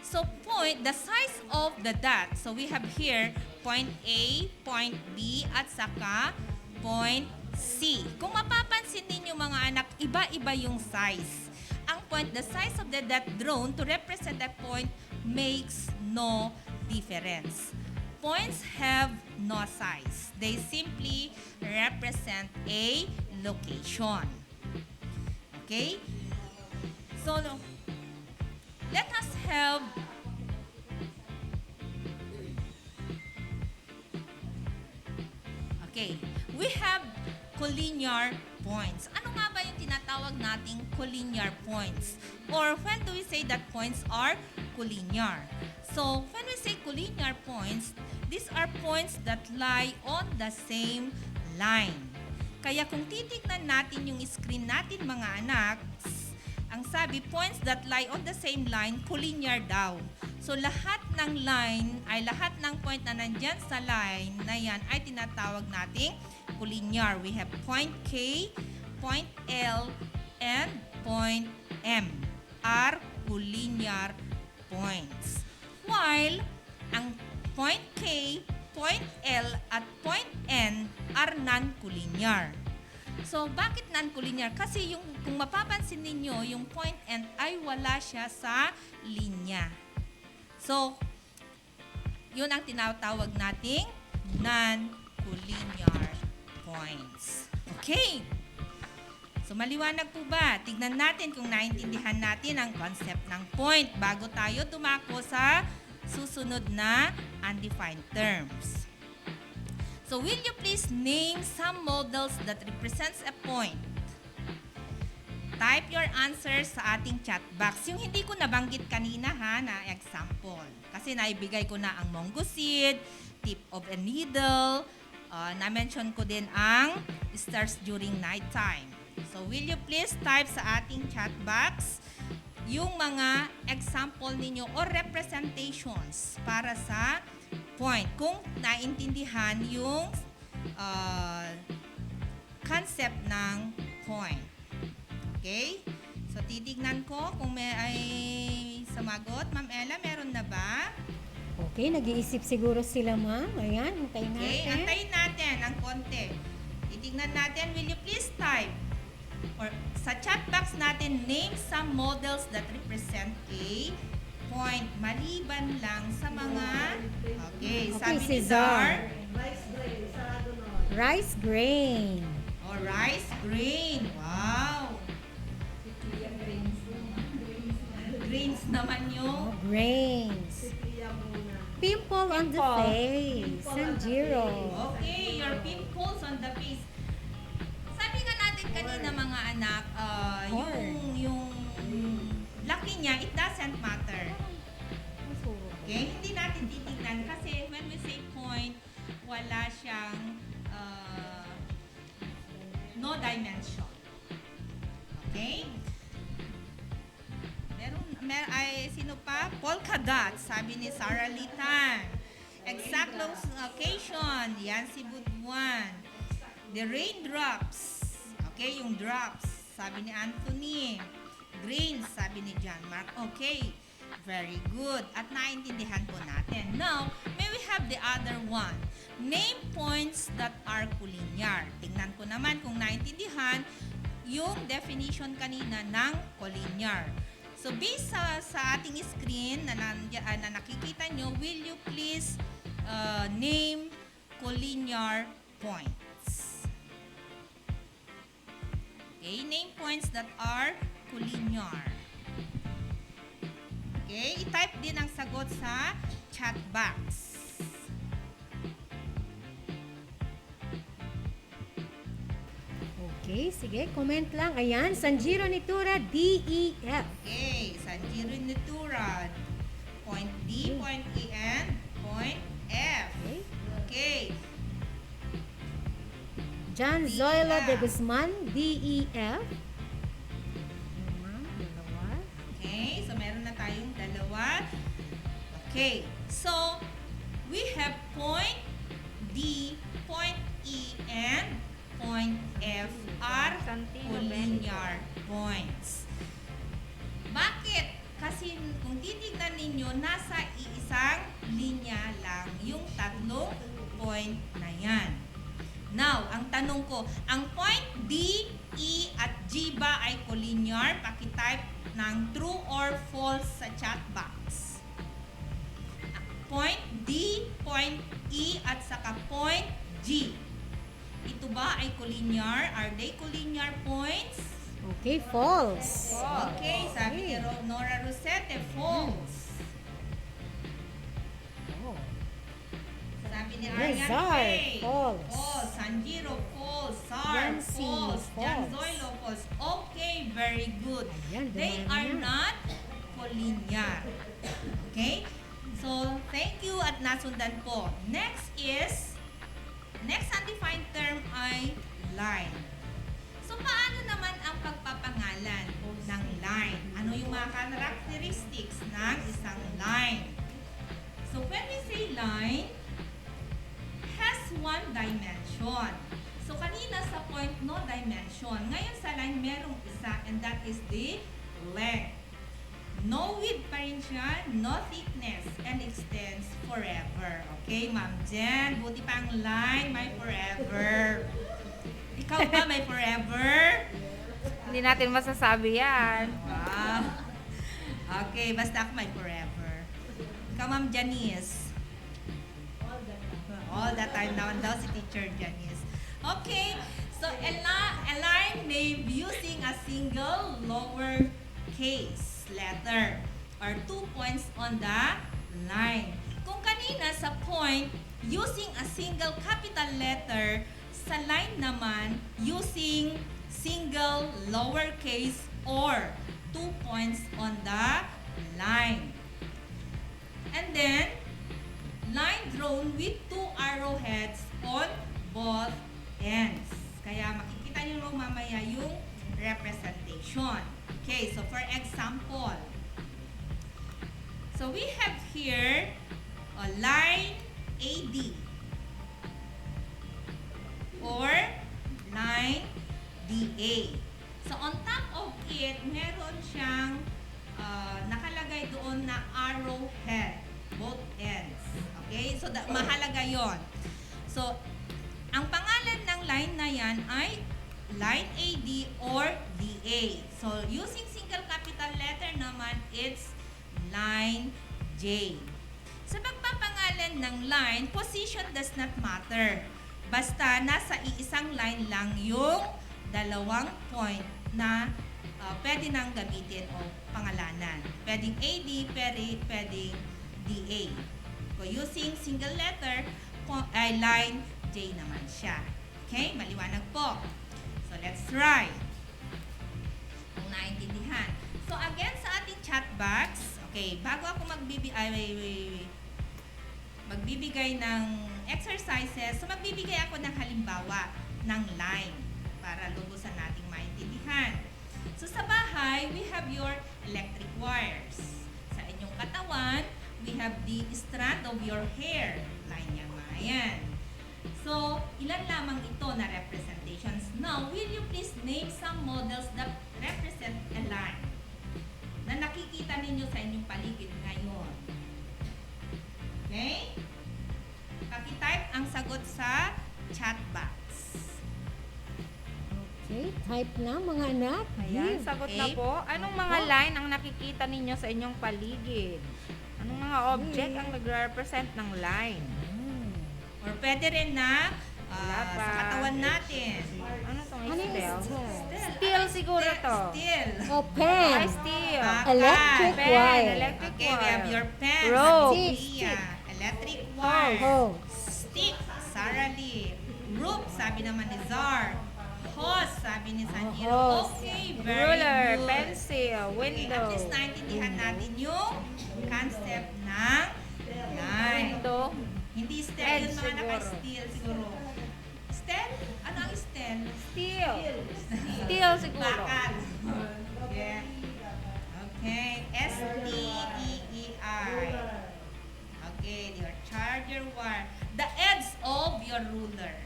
So, point, the size of the dot. So, we have here point A, point B, at saka point C. Kung mapapansin ninyo mga anak, iba-iba yung size. Ang point, the size of the dot drawn to represent a point makes no difference. Points have no size. They simply represent a location. Okay? So, let us have okay, we have collinear points. Ano nga ba yung tinatawag nating collinear points? Or when do we say that points are collinear? So, when we say collinear points, these are points that lie on the same line. Kaya kung titignan natin yung screen natin mga anak, ang sabi, points that lie on the same line, collinear daw. So, lahat ng line, ay lahat ng point na nandyan sa line na yan ay tinatawag nating collinear. We have point K, point L, and point M are collinear points. While, ang point K, point L, at point N are non-collinear. So, bakit non-collinear? Kasi yung, kung mapapansin ninyo, yung point N ay wala siya sa linya. So, yun ang tinatawag nating non-collinear points. Okay. So, maliwanag po ba? Tignan natin kung naintindihan natin ang concept ng point bago tayo tumako sa susunod na undefined terms. So, will you please name some models that represents a point? Type your answers sa ating chat box. Yung hindi ko nabanggit kanina ha, na example. Kasi naibigay ko na ang mango seed, tip of a needle, na-mention ko din ang stars during nighttime. So, will you please type sa ating chat box yung mga example ninyo or representations para sa point. Kung naintindihan yung concept ng point. Okay? So, titignan ko kung may ay sumagot. Ma'am Ella, meron na ba? Okay, nag-iisip siguro sila, ma'am. Ayan, antayin natin. Okay, antayin natin ng konti. Titignan natin, will you please type? Or sa chat box natin, name some models that represent a point. Maliban lang sa mga... Okay, sabi ni Zar. Rice grain. Oh, rice grain. Wow. Grains naman yung... Grains. Pimple on the face. Sanjiro. Okay, your pimples on the face. Sabi nga natin kanina mga anak, yung laki niya, it doesn't matter. Okay? Hindi natin titignan kasi when we say point, wala siyang no dimension. Okay? Sino pa? Polka dot, sabi ni Sarah Litan. Exact location, yan si Budwan. The raindrops, okay, yung drops, sabi ni Anthony. Grains, sabi ni John Mark. Okay, very good. At naintindihan po natin. Now, may we have the other one. Name points that are collinear. Tingnan ko naman kung naintindihan yung definition kanina ng collinear. So, based sa ating screen na nakikita nyo, will you please name collinear points? Okay, name points that are collinear. Okay, i-type din ang sagot sa chat box. Okay, sige, comment lang. Ayan, Sanjiro Nitura, DEF. Okay, Sanjiro Nitura. Point D, point E, and point F. Okay. John Zoila de Guzman, DEF. Okay, so meron na tayong dalawa. Okay, so we have point D, point E, and point F are collinear points. Bakit? Kasi kung titignan ninyo, nasa iisang linya lang yung tatlong point na yan. Now, ang tanong ko, ang point D, E, at G ba ay collinear? Pakitype ng true or false sa chat box. Point D, point E, at saka point G. Ito ba ay collinear? Are they collinear points? Okay, false. Okay, sabi ni Nora Rosette, false. Sabi ni Arian Faye, false. False. Sanjiro, false. Sar, false. Jan Zoilo, false. Okay, very good. They are not collinear. Okay? So, thank you at nasundan po. Next undefined term ay line. So, paano naman ang pagpapangalan ng line? Ano yung mga characteristics ng isang line? So, when we say line, has one dimension. So, kanina sa point, no dimension. Ngayon sa line, merong isa, and that is the length. No width pa rin siya, no thickness, and extends forever. Okay, Ma'am Jen? Buti pa ang line, may forever. Ikaw ba may forever? Hindi natin masasabi yan. Wow. Okay, basta ako may forever. Ikaw, Ma'am Janice? All the time naman daw si Teacher Janice. Okay, so a line named using a single lowercase letter or 2 points on the line. Kung kanina sa point, using a single capital letter, sa line naman, using single lowercase or 2 points on the line. And then, line drawn with 2 arrowheads on both ends. Kaya makikita niyo mamaya yung representation. Okay, so for example, so we have here a line AD or line DA. So on top of it, meron siyang nakalagay doon na arrowhead, both ends. Okay, so mahalaga yon. So, ang pangalan ng line na yan ay line AD or DA. So, using single capital letter naman, it's line J. Sa pagpapangalan ng line, position does not matter. Basta nasa iisang line lang yung dalawang point na pwede nang gamitin o pangalanan. Pwedeng AD, pwedeng DA. So, using single letter, ay line J naman siya. Okay? Maliwanag po. So, let's try. Kung naintindihan. So, So again, sa ating chat box, okay, bago ako magbibigay ng exercises, so magbibigay ako ng halimbawa ng line para lubusan nating maintindihan. So sa bahay, we have your electric wires. Sa inyong katawan, we have the strand of your hair. Line yan, mga yan. So, ilan lamang ito na representations. Now, will you please name some models that represent a line na nakikita ninyo sa inyong paligid ngayon? Okay? Paki-type ang sagot sa chat box. Okay, type na mga anak. Ayan, sagot na po. Anong mga line ang nakikita ninyo sa inyong paligid? Anong mga object ang nagre-represent ng line? Or pwede rin na sa katawan natin. Ano itong Ano yung steel? steel? Steel siguro to. Steel. Oh, pen. Ay, steel. Electric Pen, wire. electric Okay, we have wire. your pen. Rope. Sophia. Electric wire. Hose. Stick. Sarah Lee. Rope, sabi naman ni Zar. Hose, sabi ni Sanjiro. Hose. Okay, very Ruler, good. pencil, Okay, window. at least naintindihan natin yung concept ng line. Window. Hindi stel Edge yun, mga siguro. naka-steel siguro. Stel? Ano ang stel? Steel. Steel siguro. Bakal. Yeah. Okay. S-T-E-E-I. Okay, your charger wire. The edge of your ruler.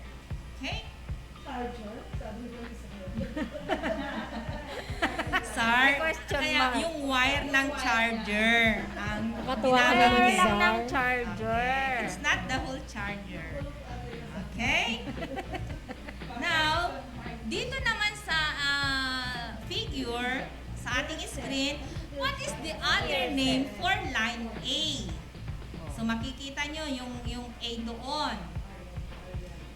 Okay? Charger? Sar, Question kaya mark. yung wire ng charger ang Nakatuwa ka ginamit. naman, Wire lang Zar. ng charger. It's not the whole charger. Okay? Now, dito naman sa figure, sa ating screen, what is the other name for line A? So, makikita nyo yung A doon.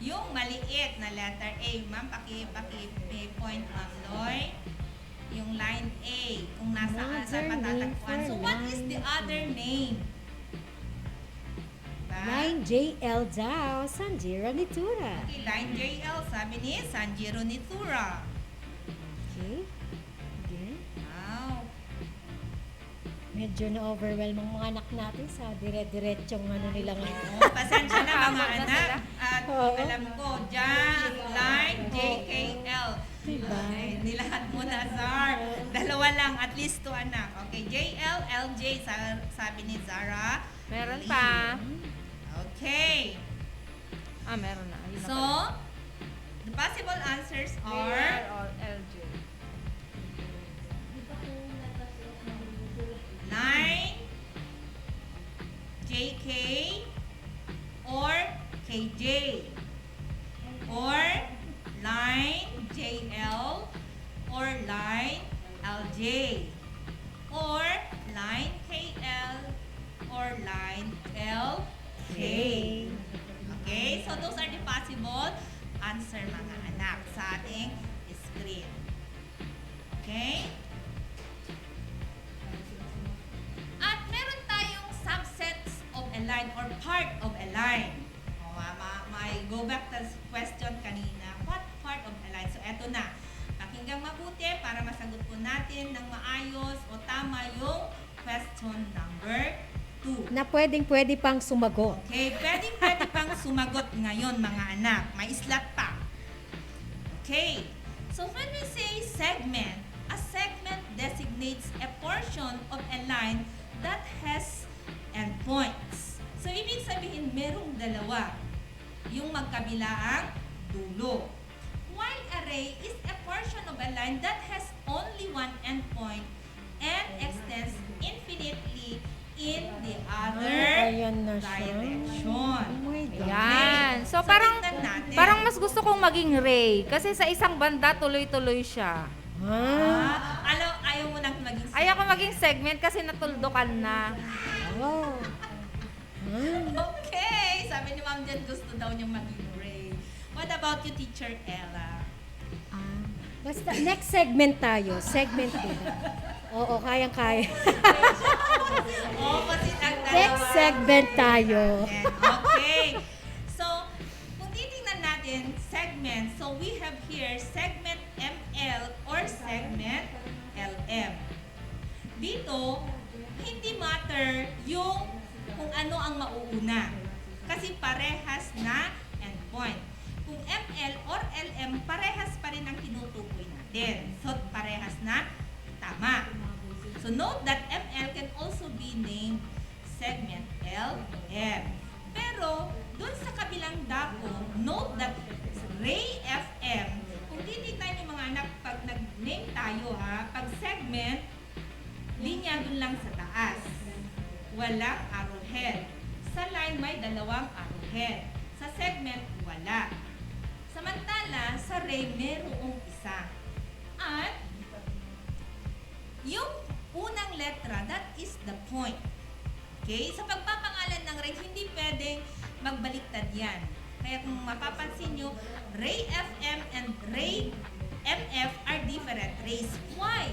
Yung maliit na letter A. Ma'am, paki-point, Ma'am Loy. Yung line A, kung nasaan sa patatagpuan. So, what is the other name? Diba? Line JL daw, Sanjiro Nitura. Okay, line JL, sabi ni Sanjiro Nitura. Okay. Again. Wow. Medyo na-overwhelm ang mga anak natin sa dire-diretsong ano nila ngayon. Pasensya na mga Habol na anak. sila. At Oo. alam ko, dyan, line JKL. Diba? Okay, nilahat mo na, Zar. Dalawa lang, at least 2 anak. Okay, JL, LJ, sabi ni Zara. Meron Lee. pa. Okay. Meron na. Ayun na So, pala. the possible answers JL are or LJ. line, JK, or KJ, or line JL, or line LJ, or line KL, or line LK. Okay, so those are the possible answer, mga anak, sa ating screen. Okay? At meron tayong subsets of a line or part of a line. May go back to the question kanina. What part of a line? So, eto na. Pakinggang mabuti para masagot po natin ng maayos o tama yung question number 2. Na pwede pang sumagot. Okay, pwede pang sumagot ngayon, mga anak. May slot pa. Okay. So, when we say segment, a segment designates a portion of a line that has endpoints. So, ibig sabihin, merong dalawa. Yung magkabilaang dulo. While array is a portion of a line that has only one endpoint and extends infinitely in the other Ayan na siya. direction. Oh my God. Yan. So, tingnan natin. parang mas gusto kong maging ray. Kasi sa isang banda, tuloy-tuloy siya. Ayaw mo nang maging segment. Ayaw ko maging segment kasi natuldukan na. Oh. Okay. Sabi ni Ma'am Jen, gusto daw niyang maging Ray. What about you, Teacher Ella? Basta, next segment tayo. Segment din. Oo, kayang-kaya. Opposite ang dalawa. Next segment tayo. Okay. So, kung titingnan natin, segment. So, we have here segment ML or segment LM. Dito, hindi matter yung kung ano ang mauuna. Kasi parehas na endpoint. Kung ML or LM, parehas pa rin ang tinutukoy natin. So, parehas na tama. So, note that ML can also be named segment LM. Pero, dun sa kabilang dako, note that ray FM, kung titignan yung mga anak, pag nag-name tayo pag segment, linya dun lang sa taas. Walang arrowhead. Sa line, may dalawang arrowhead. Sa segment, wala. Samantala, sa ray, merong isa. At, yung unang letra, that is the point. Okay? Sa pagpapangalan ng ray, hindi pwedeng magbaliktad yan. Kaya kung mapapansin nyo, ray FM and ray MF are different rays. Why?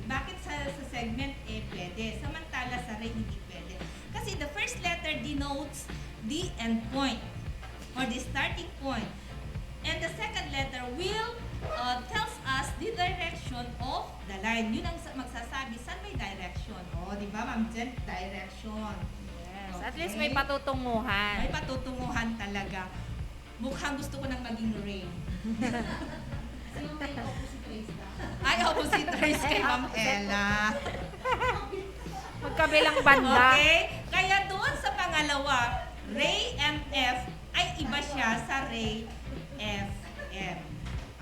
Bakit sa segment pwede? Samantala sa ray hindi pwede. Kasi the first letter denotes the end point or the starting point. And the second letter will tells us the direction of the line. Yun ang magsasabi, saan may direction? Di ba, Ma'am Jen? Direction. Yes. At least may patutunguhan. May patutunguhan talaga. Mukhang gusto ko nang maging ray. Sino may opposite race ka? Ay, opposite race kay Ma'am Ella. Magkabilang banda. Okay? Kaya doon sa pangalawa, ray MF ay iba siya sa ray FM.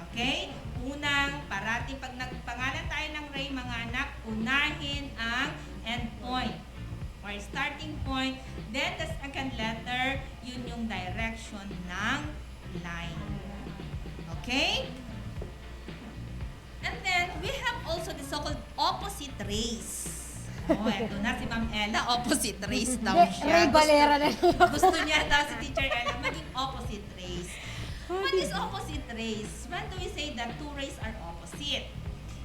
Okay? Unang, parating pag nagpangalan tayo ng ray, mga anak, unahin ang endpoint or starting point. Then, the second letter, yun yung direction ng line. Okay? And then, we have also the so-called opposite rays. Eto na si Ma'am Ella, opposite rays daw siya. Ray Valera na Gusto niya daw si Teacher Ella maging opposite rays. What is opposite rays? When do we say that two rays are opposite?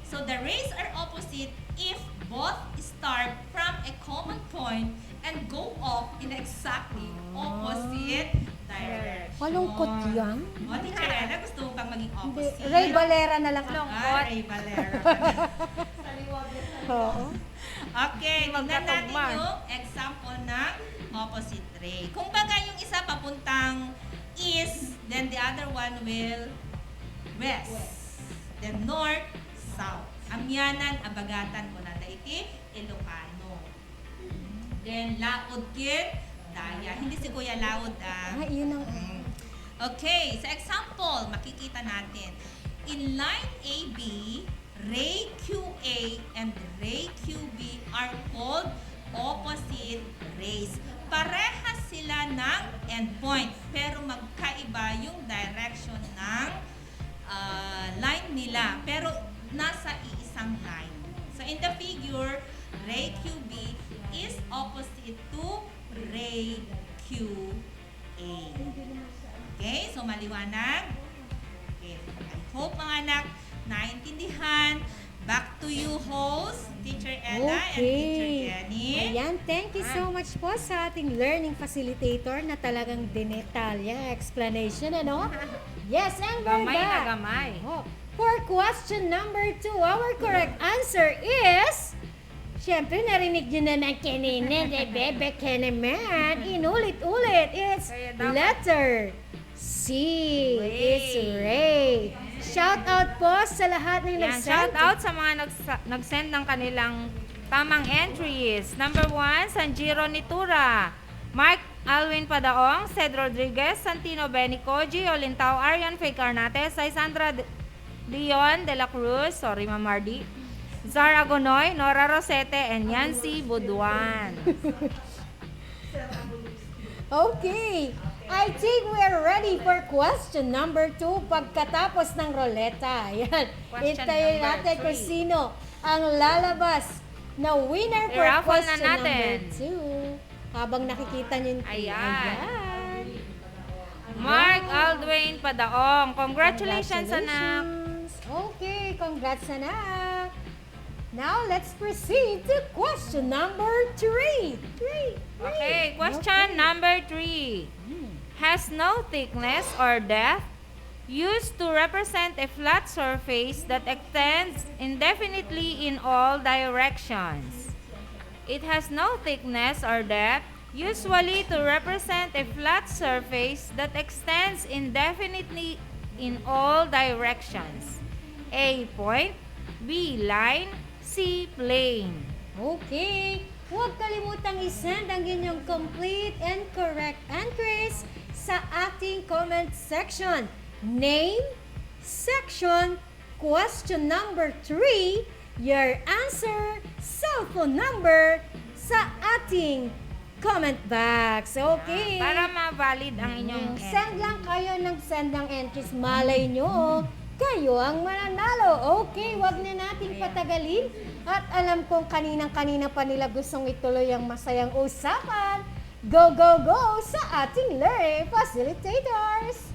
So the rays are opposite if both start from a common point and go off in exactly opposite direction. Malungkot yan. Teacher Ella, gusto mo bang maging opposite? Ray Valera na lang. Ray Valera. Oo. Okay, tignan natin yung example ng opposite ray. Kung baga yung isa papuntang east, then the other one will west. Then north, south. Amyanan, abagatan ko na daiti, Ilocano. Then laod kit, daya. Hindi si Kuya Laod yun ang... Okay, sa example, makikita natin. In line AB, ray QA and ray QB are called opposite rays. Parehas sila ng endpoint, pero magkaiba yung direction ng line nila, pero nasa iisang line. So in the figure, ray QB is opposite to ray QA. Okay, so maliwanag? Okay, I hope mga anak, naintindihan. Back to you, host, Teacher Ella and Teacher Jenny. Ayan, thank you so much po sa ating learning facilitator na talagang dinetalya explanation, ano? Yes, and we're Gamay na back. gamay. For question number 2, our correct answer is... Siyempre, narinig nyo na ng kanina, bebe, kanaman. Inulit-ulit. It's letter C. It's Ray. Shout out po sa lahat ng nag-send. Shout out sa mga nag-send ng kanilang tamang entries. Number 1, Sanjiro Nitura. Mark Alwin Padaong, Ced Rodriguez, Santino Benicoji, Olintao Arian, Faye Carnates, Sandra Leon de la Cruz, sorry Ma'am Mardi, Zara Gonoy, Nora Rosete, and Yancy Buduan. Okay. I think we're ready for question number 2 pagkatapos ng roleta. Ayan. Itayin natin kung sino ang lalabas na winner for I-raffle question na natin. number 2. Habang nakikita nyo. Ayan. Mark Aldwin Padaong. Congratulations, anak. Okay, congrats, anak. Now, let's proceed to question number 3. Okay, question number 3. Has no thickness or depth used to represent a flat surface that extends indefinitely in all directions. It has no thickness or depth, usually to represent a flat surface that extends indefinitely in all directions. A, point. B, line. C, plane. Okay, huwag kalimutang isend ang inyong complete and correct answers sa ating comment section. Name, section, question number 3, your answer, cellphone number sa ating comment box. Okay. Para ma-valid ang inyong Send lang kayo ng send ng entries. Malay nyo, kayo ang mananalo. Okay, wag na nating patagalin. At alam kong kaninang-kanina pa nila gustong ituloy ang masayang usapan. Go, go, go sa ating learning facilitators.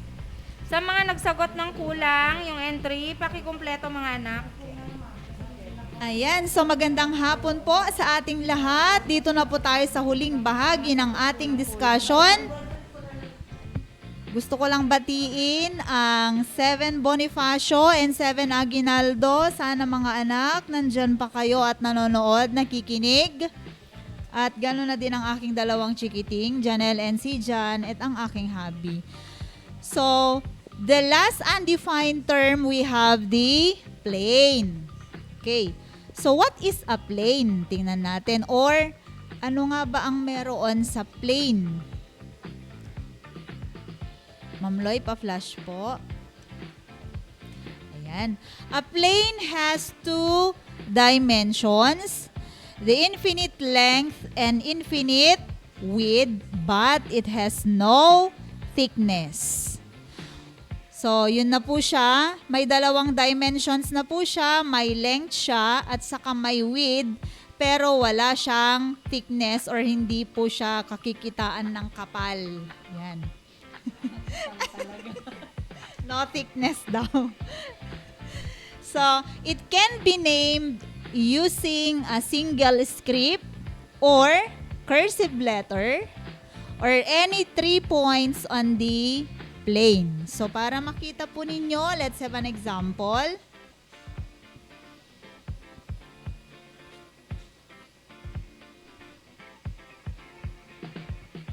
Sa mga nagsagot ng kulang, yung entry, pakikumpleto mga anak. Ayan, so magandang hapon po sa ating lahat. Dito na po tayo sa huling bahagi ng ating discussion. Gusto ko lang batiin ang 7 Bonifacio and 7 Aguinaldo. Sana mga anak, nandyan pa kayo at nanonood, nakikinig. At gano'n na din ang aking dalawang chikiting, Janelle and si Jan, at ang aking hubby. So, the last undefined term, we have the plane. Okay. So, what is a plane? Tingnan natin. Or, ano nga ba ang meron sa plane? Ma'am Loy, pa-flash po. Ayan. A plane has 2 dimensions, the infinite length and infinite width, but it has no thickness. So, yun na po siya. May 2 dimensions na po siya. May length siya at saka may width, pero wala siyang thickness or hindi po siya kakikitaan ng kapal. Yan. No thickness daw. So, it can be named using a single script or cursive letter or any 3 points on the plane. So, para makita po ninyo, let's have an example.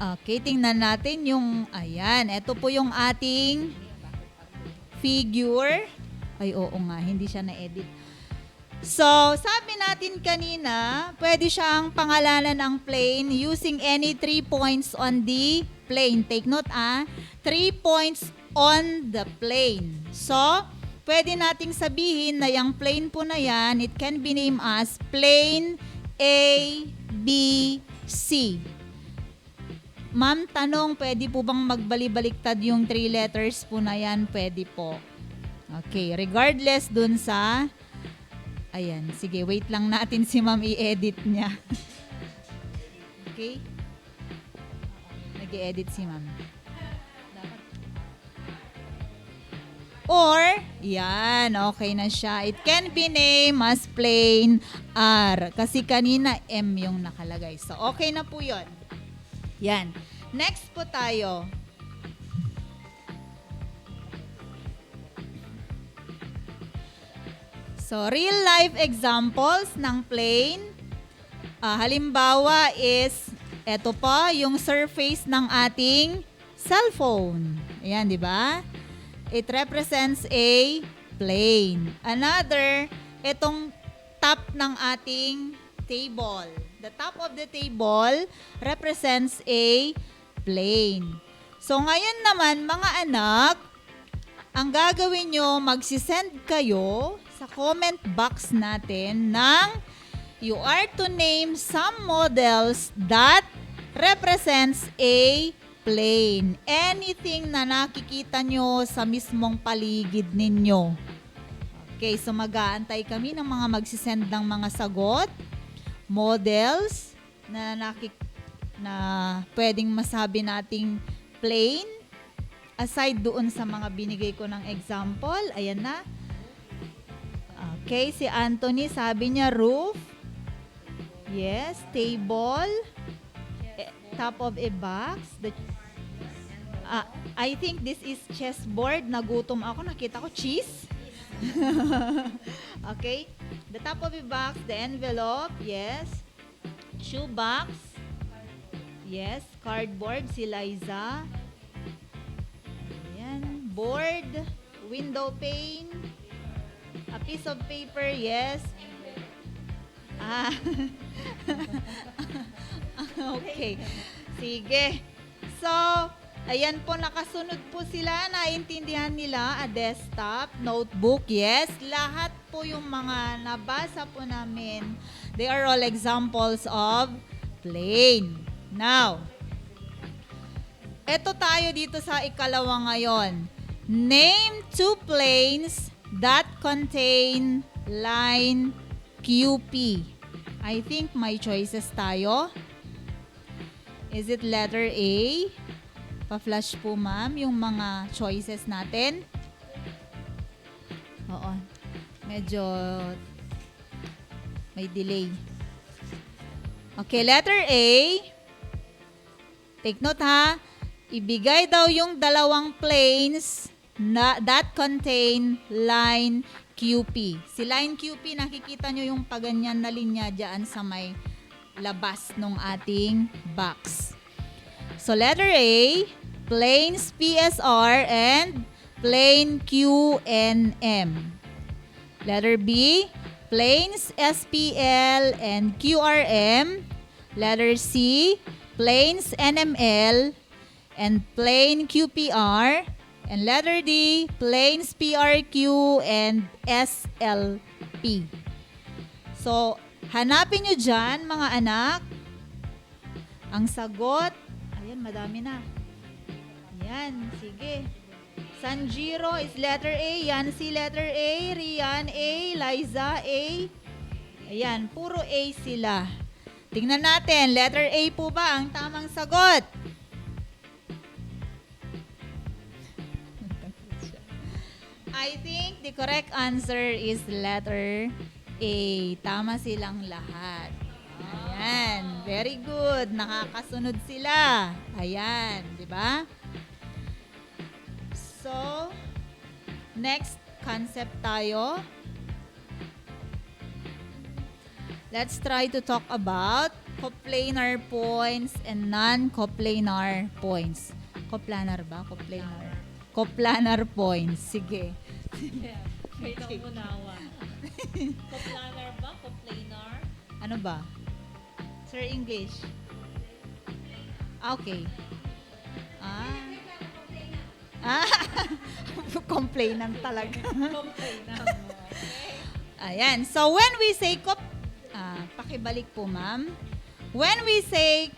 Okay, tingnan natin yung, ayan, ito po yung ating figure. Ay, oo nga, hindi siya na-edit. So, sabi natin kanina, pwede siyang pangalanan ng plane using any 3 points on the plane. Take note 3 points on the plane. So, pwede nating sabihin na yung plane po na yan, it can be named as plane A, B, C. Ma'am, tanong, pwede po bang magbali-baliktad yung 3 letters po na yan? Pwede po. Okay, regardless dun sa, ayan, sige, wait lang natin si ma'am i-edit niya. Okay? Nag-i-edit si ma'am. Or, yan, okay na siya. It can be named as plain R. Kasi kanina M yung nakalagay. So, okay na po yun. Yan. Next po tayo. So, real life examples ng plane. Halimbawa is, eto pa, yung surface ng ating cellphone. Ayan, di ba? It represents a plane. Another, etong top ng ating table. The top of the table represents a plane. So, ngayon naman, mga anak, ang gagawin nyo, magsisend kayo sa comment box natin ng you are to name some models that represents a plane. Anything na nakikita nyo sa mismong paligid ninyo. Okay, so mag-aantay kami ng mga magsisend ng mga sagot, models na pwedeng masabi nating plane. Aside doon sa mga binigay ko ng example, ayan na. Okay, si Anthony sabi niya roof. Yes, table. Top of a box. I think this is chessboard. Nagutom ako. Nakita ko cheese. Okay. The top of the box, the envelope. Yes. Shoebox. Yes. Cardboard. Si Liza. Ayan. Board. Window pane. A piece of paper. Yes. Okay. Sige. So, ayan po, nakasunod po sila. Naintindihan nila. A desktop, notebook, yes. Lahat po yung mga nabasa po namin, they are all examples of plane. Now, eto tayo dito sa ikalawa ngayon. Name two planes that contain line QP. I think may choices tayo. Is it letter A? Pa-flash po, ma'am, yung mga choices natin. Oo. Medyo may delay. Okay, letter A. Take note ha. Ibigay daw yung dalawang planes that contain line QP. Si line QP, nakikita nyo yung paganyan na linya dyan sa may labas ng ating box. So letter A, planes PSR and plane QNM. Letter B, planes SPL and QRM. Letter C, planes NML and plane QPR. And letter D, planes PRQ and SLP. So, hanapin nyo dyan, mga anak. Ang sagot, ayan, madami na. Ayan, sige. Sanjiro is letter A, Yancy letter A, Rian A, Liza A. Ayan, puro A sila. Tingnan natin, letter A po ba ang tamang sagot? I think the correct answer is letter A. Tama silang lahat. Ayan. Very good. Nakakasunod sila. Ayan. Diba? So, next concept tayo. Let's try to talk about coplanar points and non-coplanar points. Coplanar ba? Coplanar. Coplanar points. Sige. Wait ako munawa. Coplanar ba? Coplanar? Ano ba? Sir English? Okay. Complainan talaga. Complainan mo. Ayan. So, when we say pakibalik po, ma'am. When we say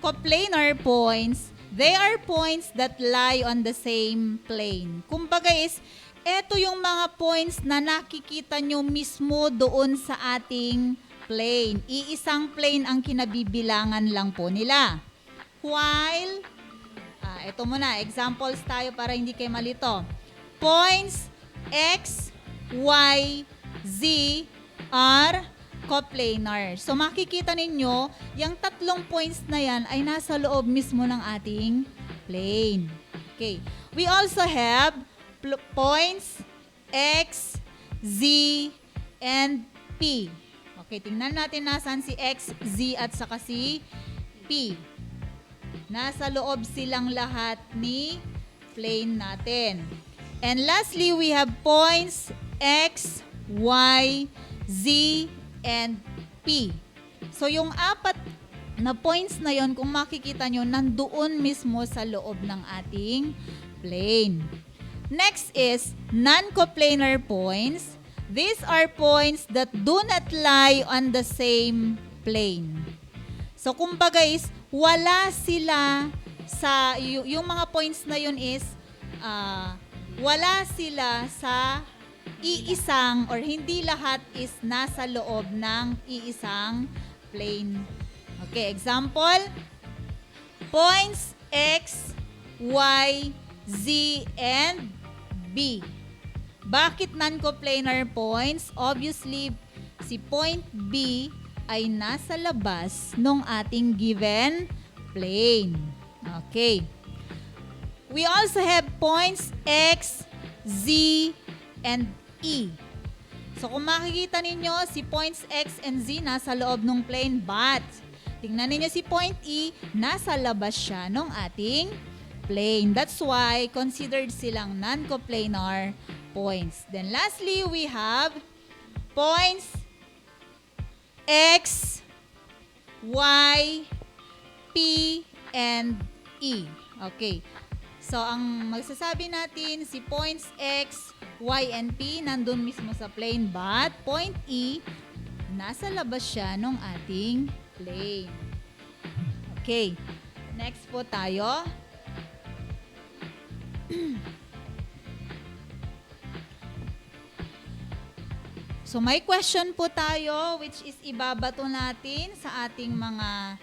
coplanar points, they are points that lie on the same plane. Kumbaga is, eto yung mga points na nakikita nyo mismo doon sa ating plane. Iisang plane ang kinabibilangan lang po nila. While, eto muna, examples tayo para hindi kayo malito. Points X, Y, Z are coplanar. So makikita ninyo, yung tatlong points na yan ay nasa loob mismo ng ating plane. Okay. We also have points X, Z, and P. Okay, tingnan natin nasan si X, Z, at saka si P. Nasa loob silang lahat ni plane natin. And lastly, we have points X, Y, Z, and P. So, yung apat na points na yon, kung makikita nyo, nandoon mismo sa loob ng ating plane. Next is non-coplanar points. These are points that do not lie on the same plane. So, kumbaga is, wala sila sa, yung mga points na yun is, wala sila sa iisang or hindi lahat is nasa loob ng iisang plane. Okay, example, points X, Y, Z, and B. Bakit non-coplanar points? Obviously, si point B ay nasa labas ng ating given plane. Okay. We also have points X, Z, and E. So kung makikita ninyo, si points X and Z nasa loob ng plane, but tingnan ninyo si point E, nasa labas siya ng ating plane. That's why considered silang non-coplanar points. Then lastly, we have points X, Y, P, and E. Okay. So, ang magsasabi natin, si points X, Y, and P nandun mismo sa plane, but point E, nasa labas siya ng ating plane. Okay. Next po tayo. So, may question po tayo which is ibabato natin sa ating mga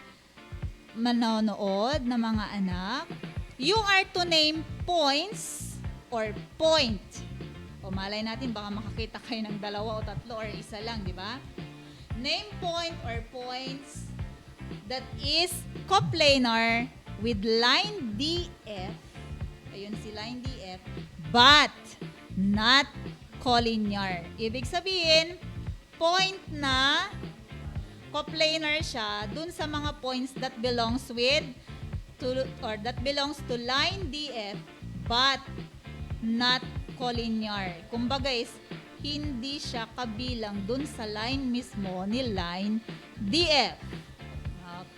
manonood na mga anak. You are to name points or point. O malay natin, baka makakita kayo ng 2 o 3 or isa lang, di ba? Name point or points that is coplanar with line DF. Ayun si line DF. But not collinear. Ibig sabihin, point na coplanar siya dun sa mga points that belongs to line DF but not collinear. Kumbaga is, hindi siya kabilang dun sa line mismo ni line DF.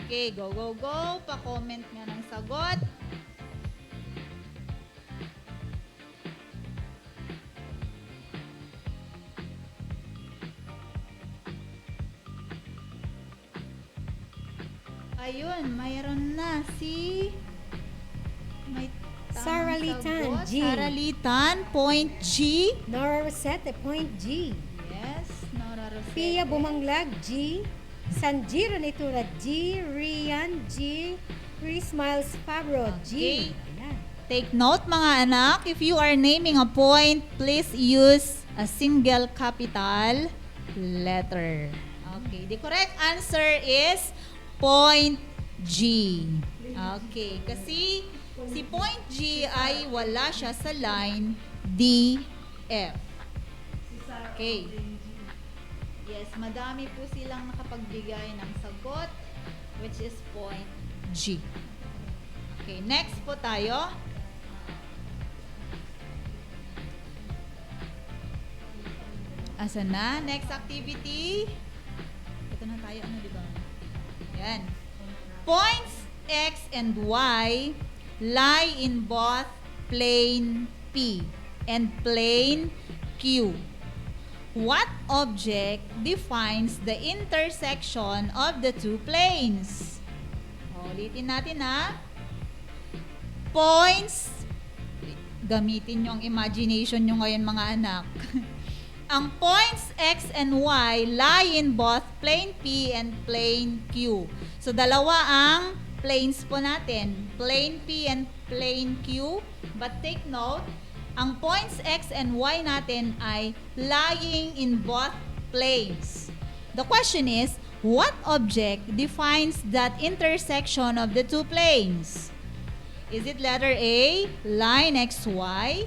Okay, go, go, go. Pa-comment nga ng sagot. Ayun, mayroon na si may Sarah Litan, G. Sarah Litan, point G. Nora Rosette, point G. Yes, Nora Rosette. Pia Bumanglag, G. Sanjiro Nitura, G. Rian, G. Chris Miles Fabro, G. Okay. Take note mga anak, if you are naming a point, please use a single capital letter. Okay, the correct answer is point G. Okay, kasi si point G ay wala siya sa line DF. Okay. Yes, madami po silang nakapagbigay ng sagot, which is point G. Okay, next po tayo. Asa na? Next activity. Ito na tayo, ano diba? Yan. Points X and Y lie in both plane P and plane Q. What object defines the intersection of the two planes? Ulitin natin ha. Points. Gamitin nyo ang imagination nyo ngayon mga anak. Ang points X and Y lie in both plane P and plane Q. So, dalawa ang planes po natin. Plane P and plane Q. But take note, ang points X and Y natin ay lying in both planes. The question is, what object defines that intersection of the two planes? Is it letter A, line XY?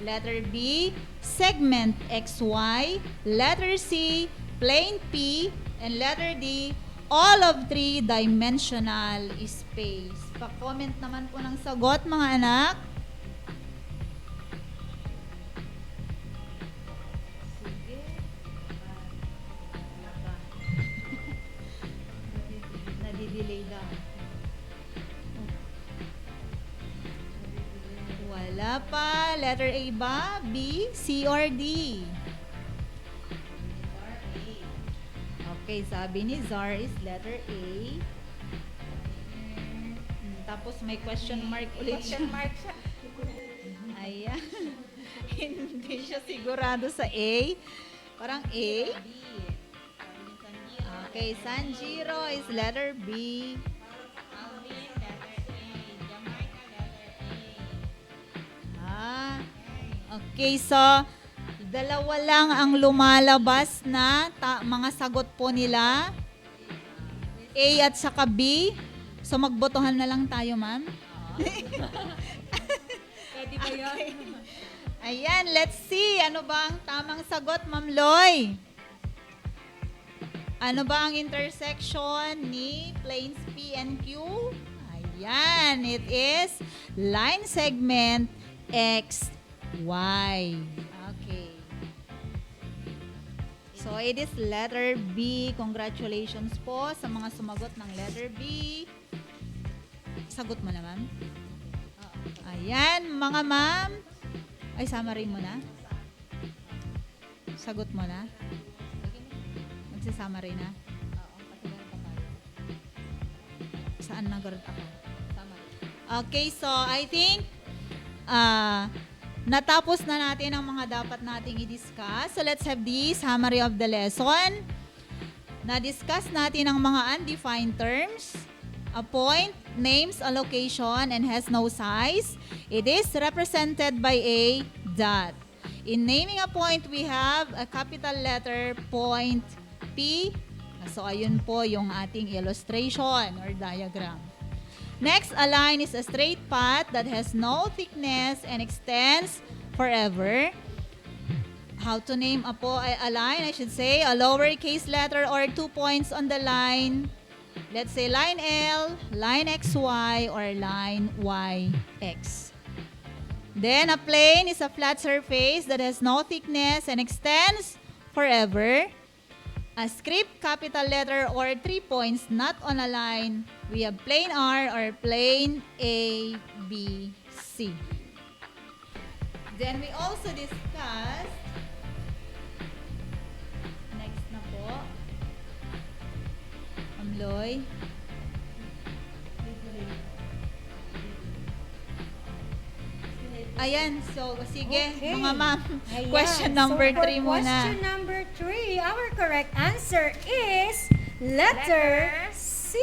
Letter B, segment XY? Letter C, plane P? And letter D, all of three-dimensional space. Pa-comment naman po ng sagot mga anak. Sige. Nadidelay daw. Wala pa. Letter A ba? B, C, or D? Okay, sabi ni Zar is letter A. Tapos may question mark ulit siya. Question mark siya. Ayan. Hindi siya sigurado sa A. Parang A. Okay, Sanjiro is letter B. Okay, so dalawa lang ang lumalabas na mga sagot po nila. A at saka B. So magbotohan na lang tayo, ma'am. Pwede ba yan? Ayan, let's see. Ano ba ang tamang sagot, Ma'am Loy? Ano ba ang intersection ni planes P and Q? Ayan, it is line segment X, Y. Okay. So, it is letter B. Congratulations po sa mga sumagot ng letter B. Sagot mo na, ma'am? Ayan, mga ma'am. Ay, summary mo na? Sagot mo na? Magsa-summary na? Saan nag-art ako? Okay, so I think natapos na natin ang mga dapat nating i-discuss. So let's have the summary of the lesson. Na-discuss natin ang mga undefined terms. A point names a location and has no size. It is represented by a dot. In naming a point, we have a capital letter point P. So ayun po yung ating illustration or diagram. Next, a line is a straight path that has no thickness and extends forever. How to name a line? I should say a lowercase letter or 2 points on the line. Let's say line L, line XY, or line YX. Then a plane is a flat surface that has no thickness and extends forever. A script capital letter or 3 points not on a line. We have plane R or plane A, B, C. Then we also discussed, next na po, Amloy. Ayan, so sige, Okay. mga ma'am, Ayan. question number So, for 3 muna. Question number 3, our correct answer is letter C.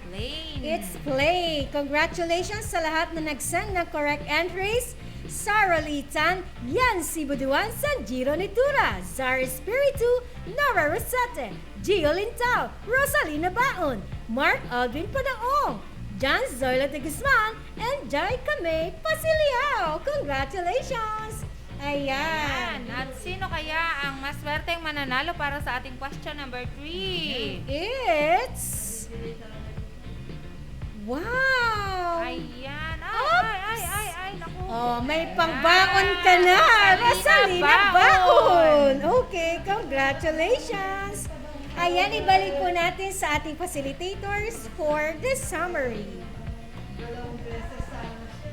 Plain. It's play. Congratulations sa lahat na nag-send ng correct entries. Sarah Litan, Yancy Buduan, Sanjiro Nitura, Zara Espiritu, Nora Rosate, Gio Lintao, Rosalina Baon, Mark Aldrin Padaong, John Zoila de Guzman, and Jai Kamay Pasiliao. Congratulations! Ayan. At sino kaya ang maswerteng mananalo para sa ating question number 3? It's... Wow! Ayan. Ay, naku. Oh, may pangbaon ka na. Rosalina Rosalina Baon. Okay, congratulations. Ayan, ibalik po natin sa ating facilitators for the summary.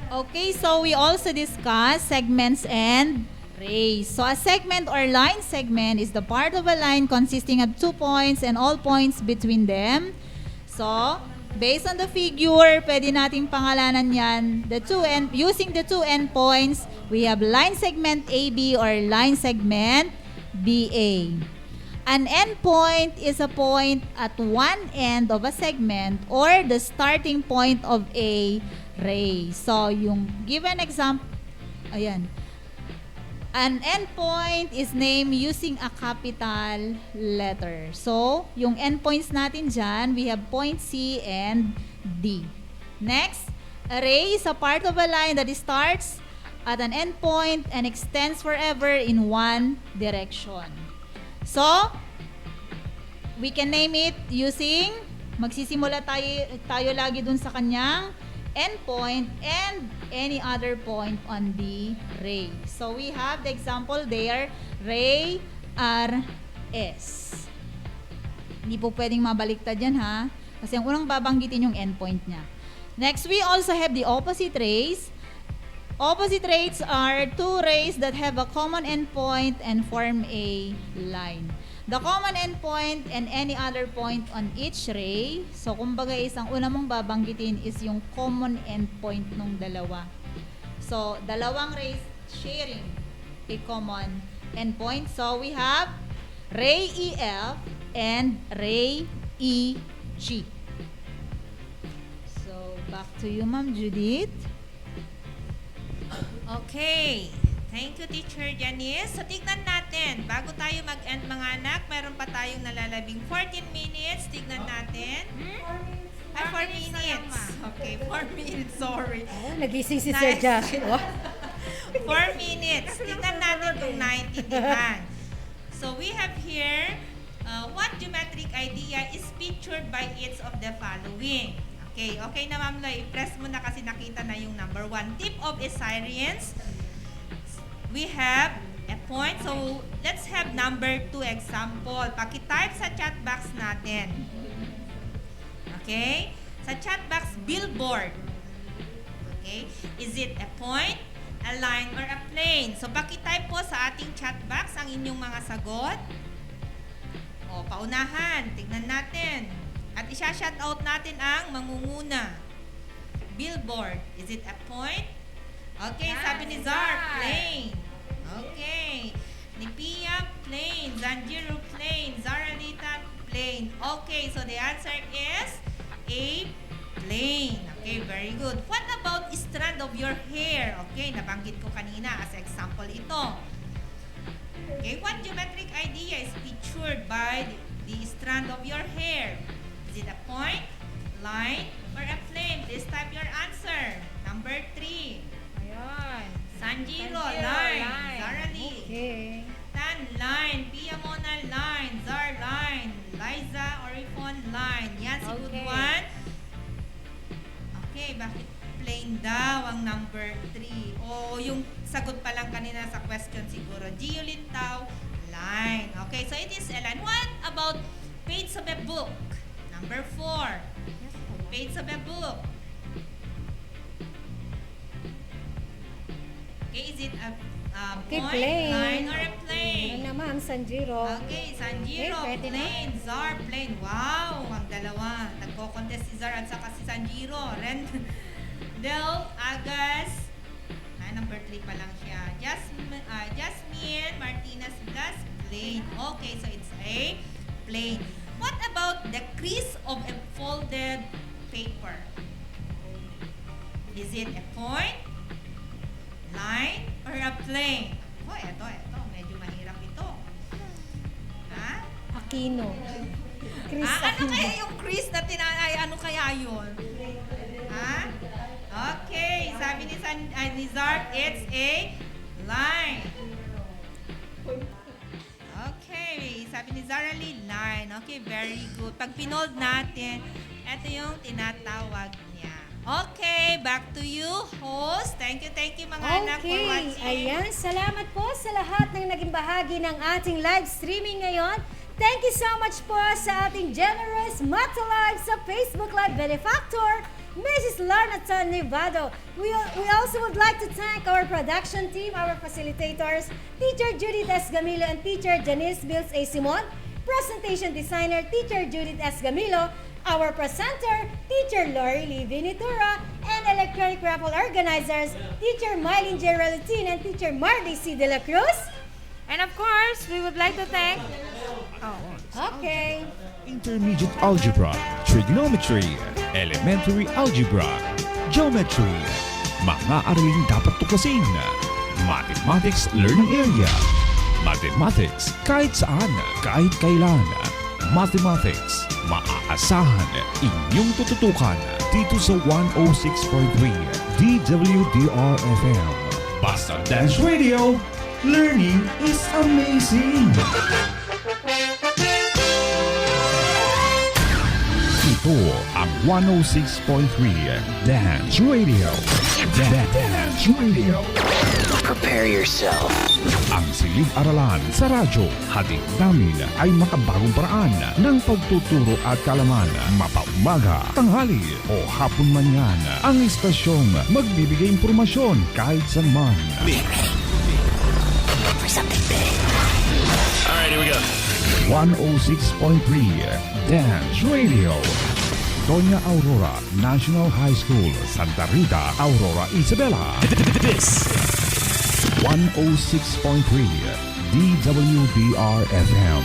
Okay, so we also discuss segments and rays. So a segment or line segment is the part of a line consisting of 2 points and all points between them. So, based on the figure, pwede nating pangalanan yan. Using the two endpoints, we have line segment AB or line segment BA. An endpoint is a point at one end of a segment or the starting point of a ray. So, yung given example, ayan. An endpoint is named using a capital letter. So, yung endpoints natin dyan, we have point C and D. Next, a ray is a part of a line that starts at an endpoint and extends forever in one direction. So, we can name it using, magsisimula tayo lagi dun sa kanyang endpoint and any other point on the ray. So we have the example there, ray RS. Hindi po pwedeng mabaliktad yan ha, kasi ang unang babanggitin yung endpoint niya. Next, we also have the opposite rays. Opposite rays are two rays that have a common endpoint and form a line. The common endpoint and any other point on each ray. So, kumbaga isang una mong babanggitin is yung common endpoint nung dalawa. So, dalawang rays sharing a common endpoint. So, we have ray EF and ray EG. So, back to you, Ma'am Judith. Okay. Thank you, Teacher Janice. So, tignan natin. Bago tayo mag-end, mga anak, meron pa tayong nalalabing 14 minutes. Tignan natin. 4 minutes. Okay, 4 minutes. Sorry. Nagising si Sir Josh. 4 minutes. Tingnan natin kung naintindihan. So we have here, what geometric idea is featured by each of the following? Okay na Ma'am Loy. I-press mo na kasi nakita na yung number 1. Tip of a sirens. We have a point. So, let's have number 2 example. Paki-type sa chat box natin. Okay? Sa chat box, billboard. Okay? Is it a point, a line, or a plane? So, paki-type po sa ating chat box ang inyong mga sagot. O, paunahan. Tignan natin. At isa-shout out natin ang mangunguna. Billboard. Is it a point? Okay, sabi ni Zar, plane. Okay. Ni Pia, plane. Zanjiro, plane. Zaralita, plane. Okay, so the answer is a plane. Okay, very good. What about strand of your hair? Okay, nabanggit ko kanina as example ito. Okay, what geometric idea is featured by the strand of your hair? Is it a point, line, or a plane? Please type your answer. Number 3. Ayun. Sanjiro, line. Zarali. Okay. Tan, line. Pia Mona, line. Zar, line. Liza, Orifon, line. Yan, si good one. Okay, bakit plain daw ang number 3? O, yung sagot pa lang kanina sa question siguro. Gio Lintaw, line. Okay, so it is a line. What about page of a book? Number 4. Page of a book. Okay, is it a Okay, point, plane. line, or a plane? Ano Ma'am, Sanjiro. Okay, Sanjiro, Okay, pwede na. plane. Zar, plane. Wow, ang dalawa. Nagko-contest si Zar at saka si Sanjiro. Del, Agas. Number 3 pa lang siya. Jasmine, Martinez, plus plane. Okay, so it's a plane. What about the crease of a folded paper? Is it a point, line, or a plane? Oh, eto. Medyo mahirap ito. Ha? Aquino. Chris Ano Aquino. kaya yung crease na ano kaya yun? Ha? Okay, sabi ni Zart, it's a line. Okay, sabi ni Zarali, line. Okay, very good. Pag pinold natin, ito yung tinatawag niya. Okay, back to you, host. Thank you mga anak for watching. Ayan, salamat po sa lahat ng naging bahagi ng ating live streaming ngayon. Thank you so much po sa ating generous Mata Live sa Facebook Live benefactor, Mrs. Larna Tan Nevado. We also would like to thank our production team, our facilitators, Teacher Judith S. Gamilo and Teacher Janice Bills A. Simon, Presentation Designer, Teacher Judith S. Gamilo, our presenter, Teacher Lori Lee Vinitura, and Electronic Raffle Organizers, Teacher Mylene J. Relatin and Teacher Mardy C. De La Cruz. And of course, we would like to thank... Okay. Intermediate algebra, trigonometry, elementary algebra, geometry, mga araling dapat tuklasin, mathematics learning area, mathematics kahit saan, kahit kailan, mathematics, maaasahan, inyong tututukan dito sa 106.3 DWDR-FM. Basta Dance Radio, learning is amazing! Ito ang 106.3 Dance Radio. Dance Radio. Prepare yourself. Ang silid-aralan sa radyo, hatid namin ay makabagong paraan ng pagtuturo at kalaman. Mapaumaga, tanghali o hapon man yan. Ang istasyong magbibigay impormasyon kahit saan man. For something big. Alright, here we go. 106.3 Dance Radio. Doña Aurora National High School, Santa Rita, Aurora, Isabela. This 106.3 DWDR-FM.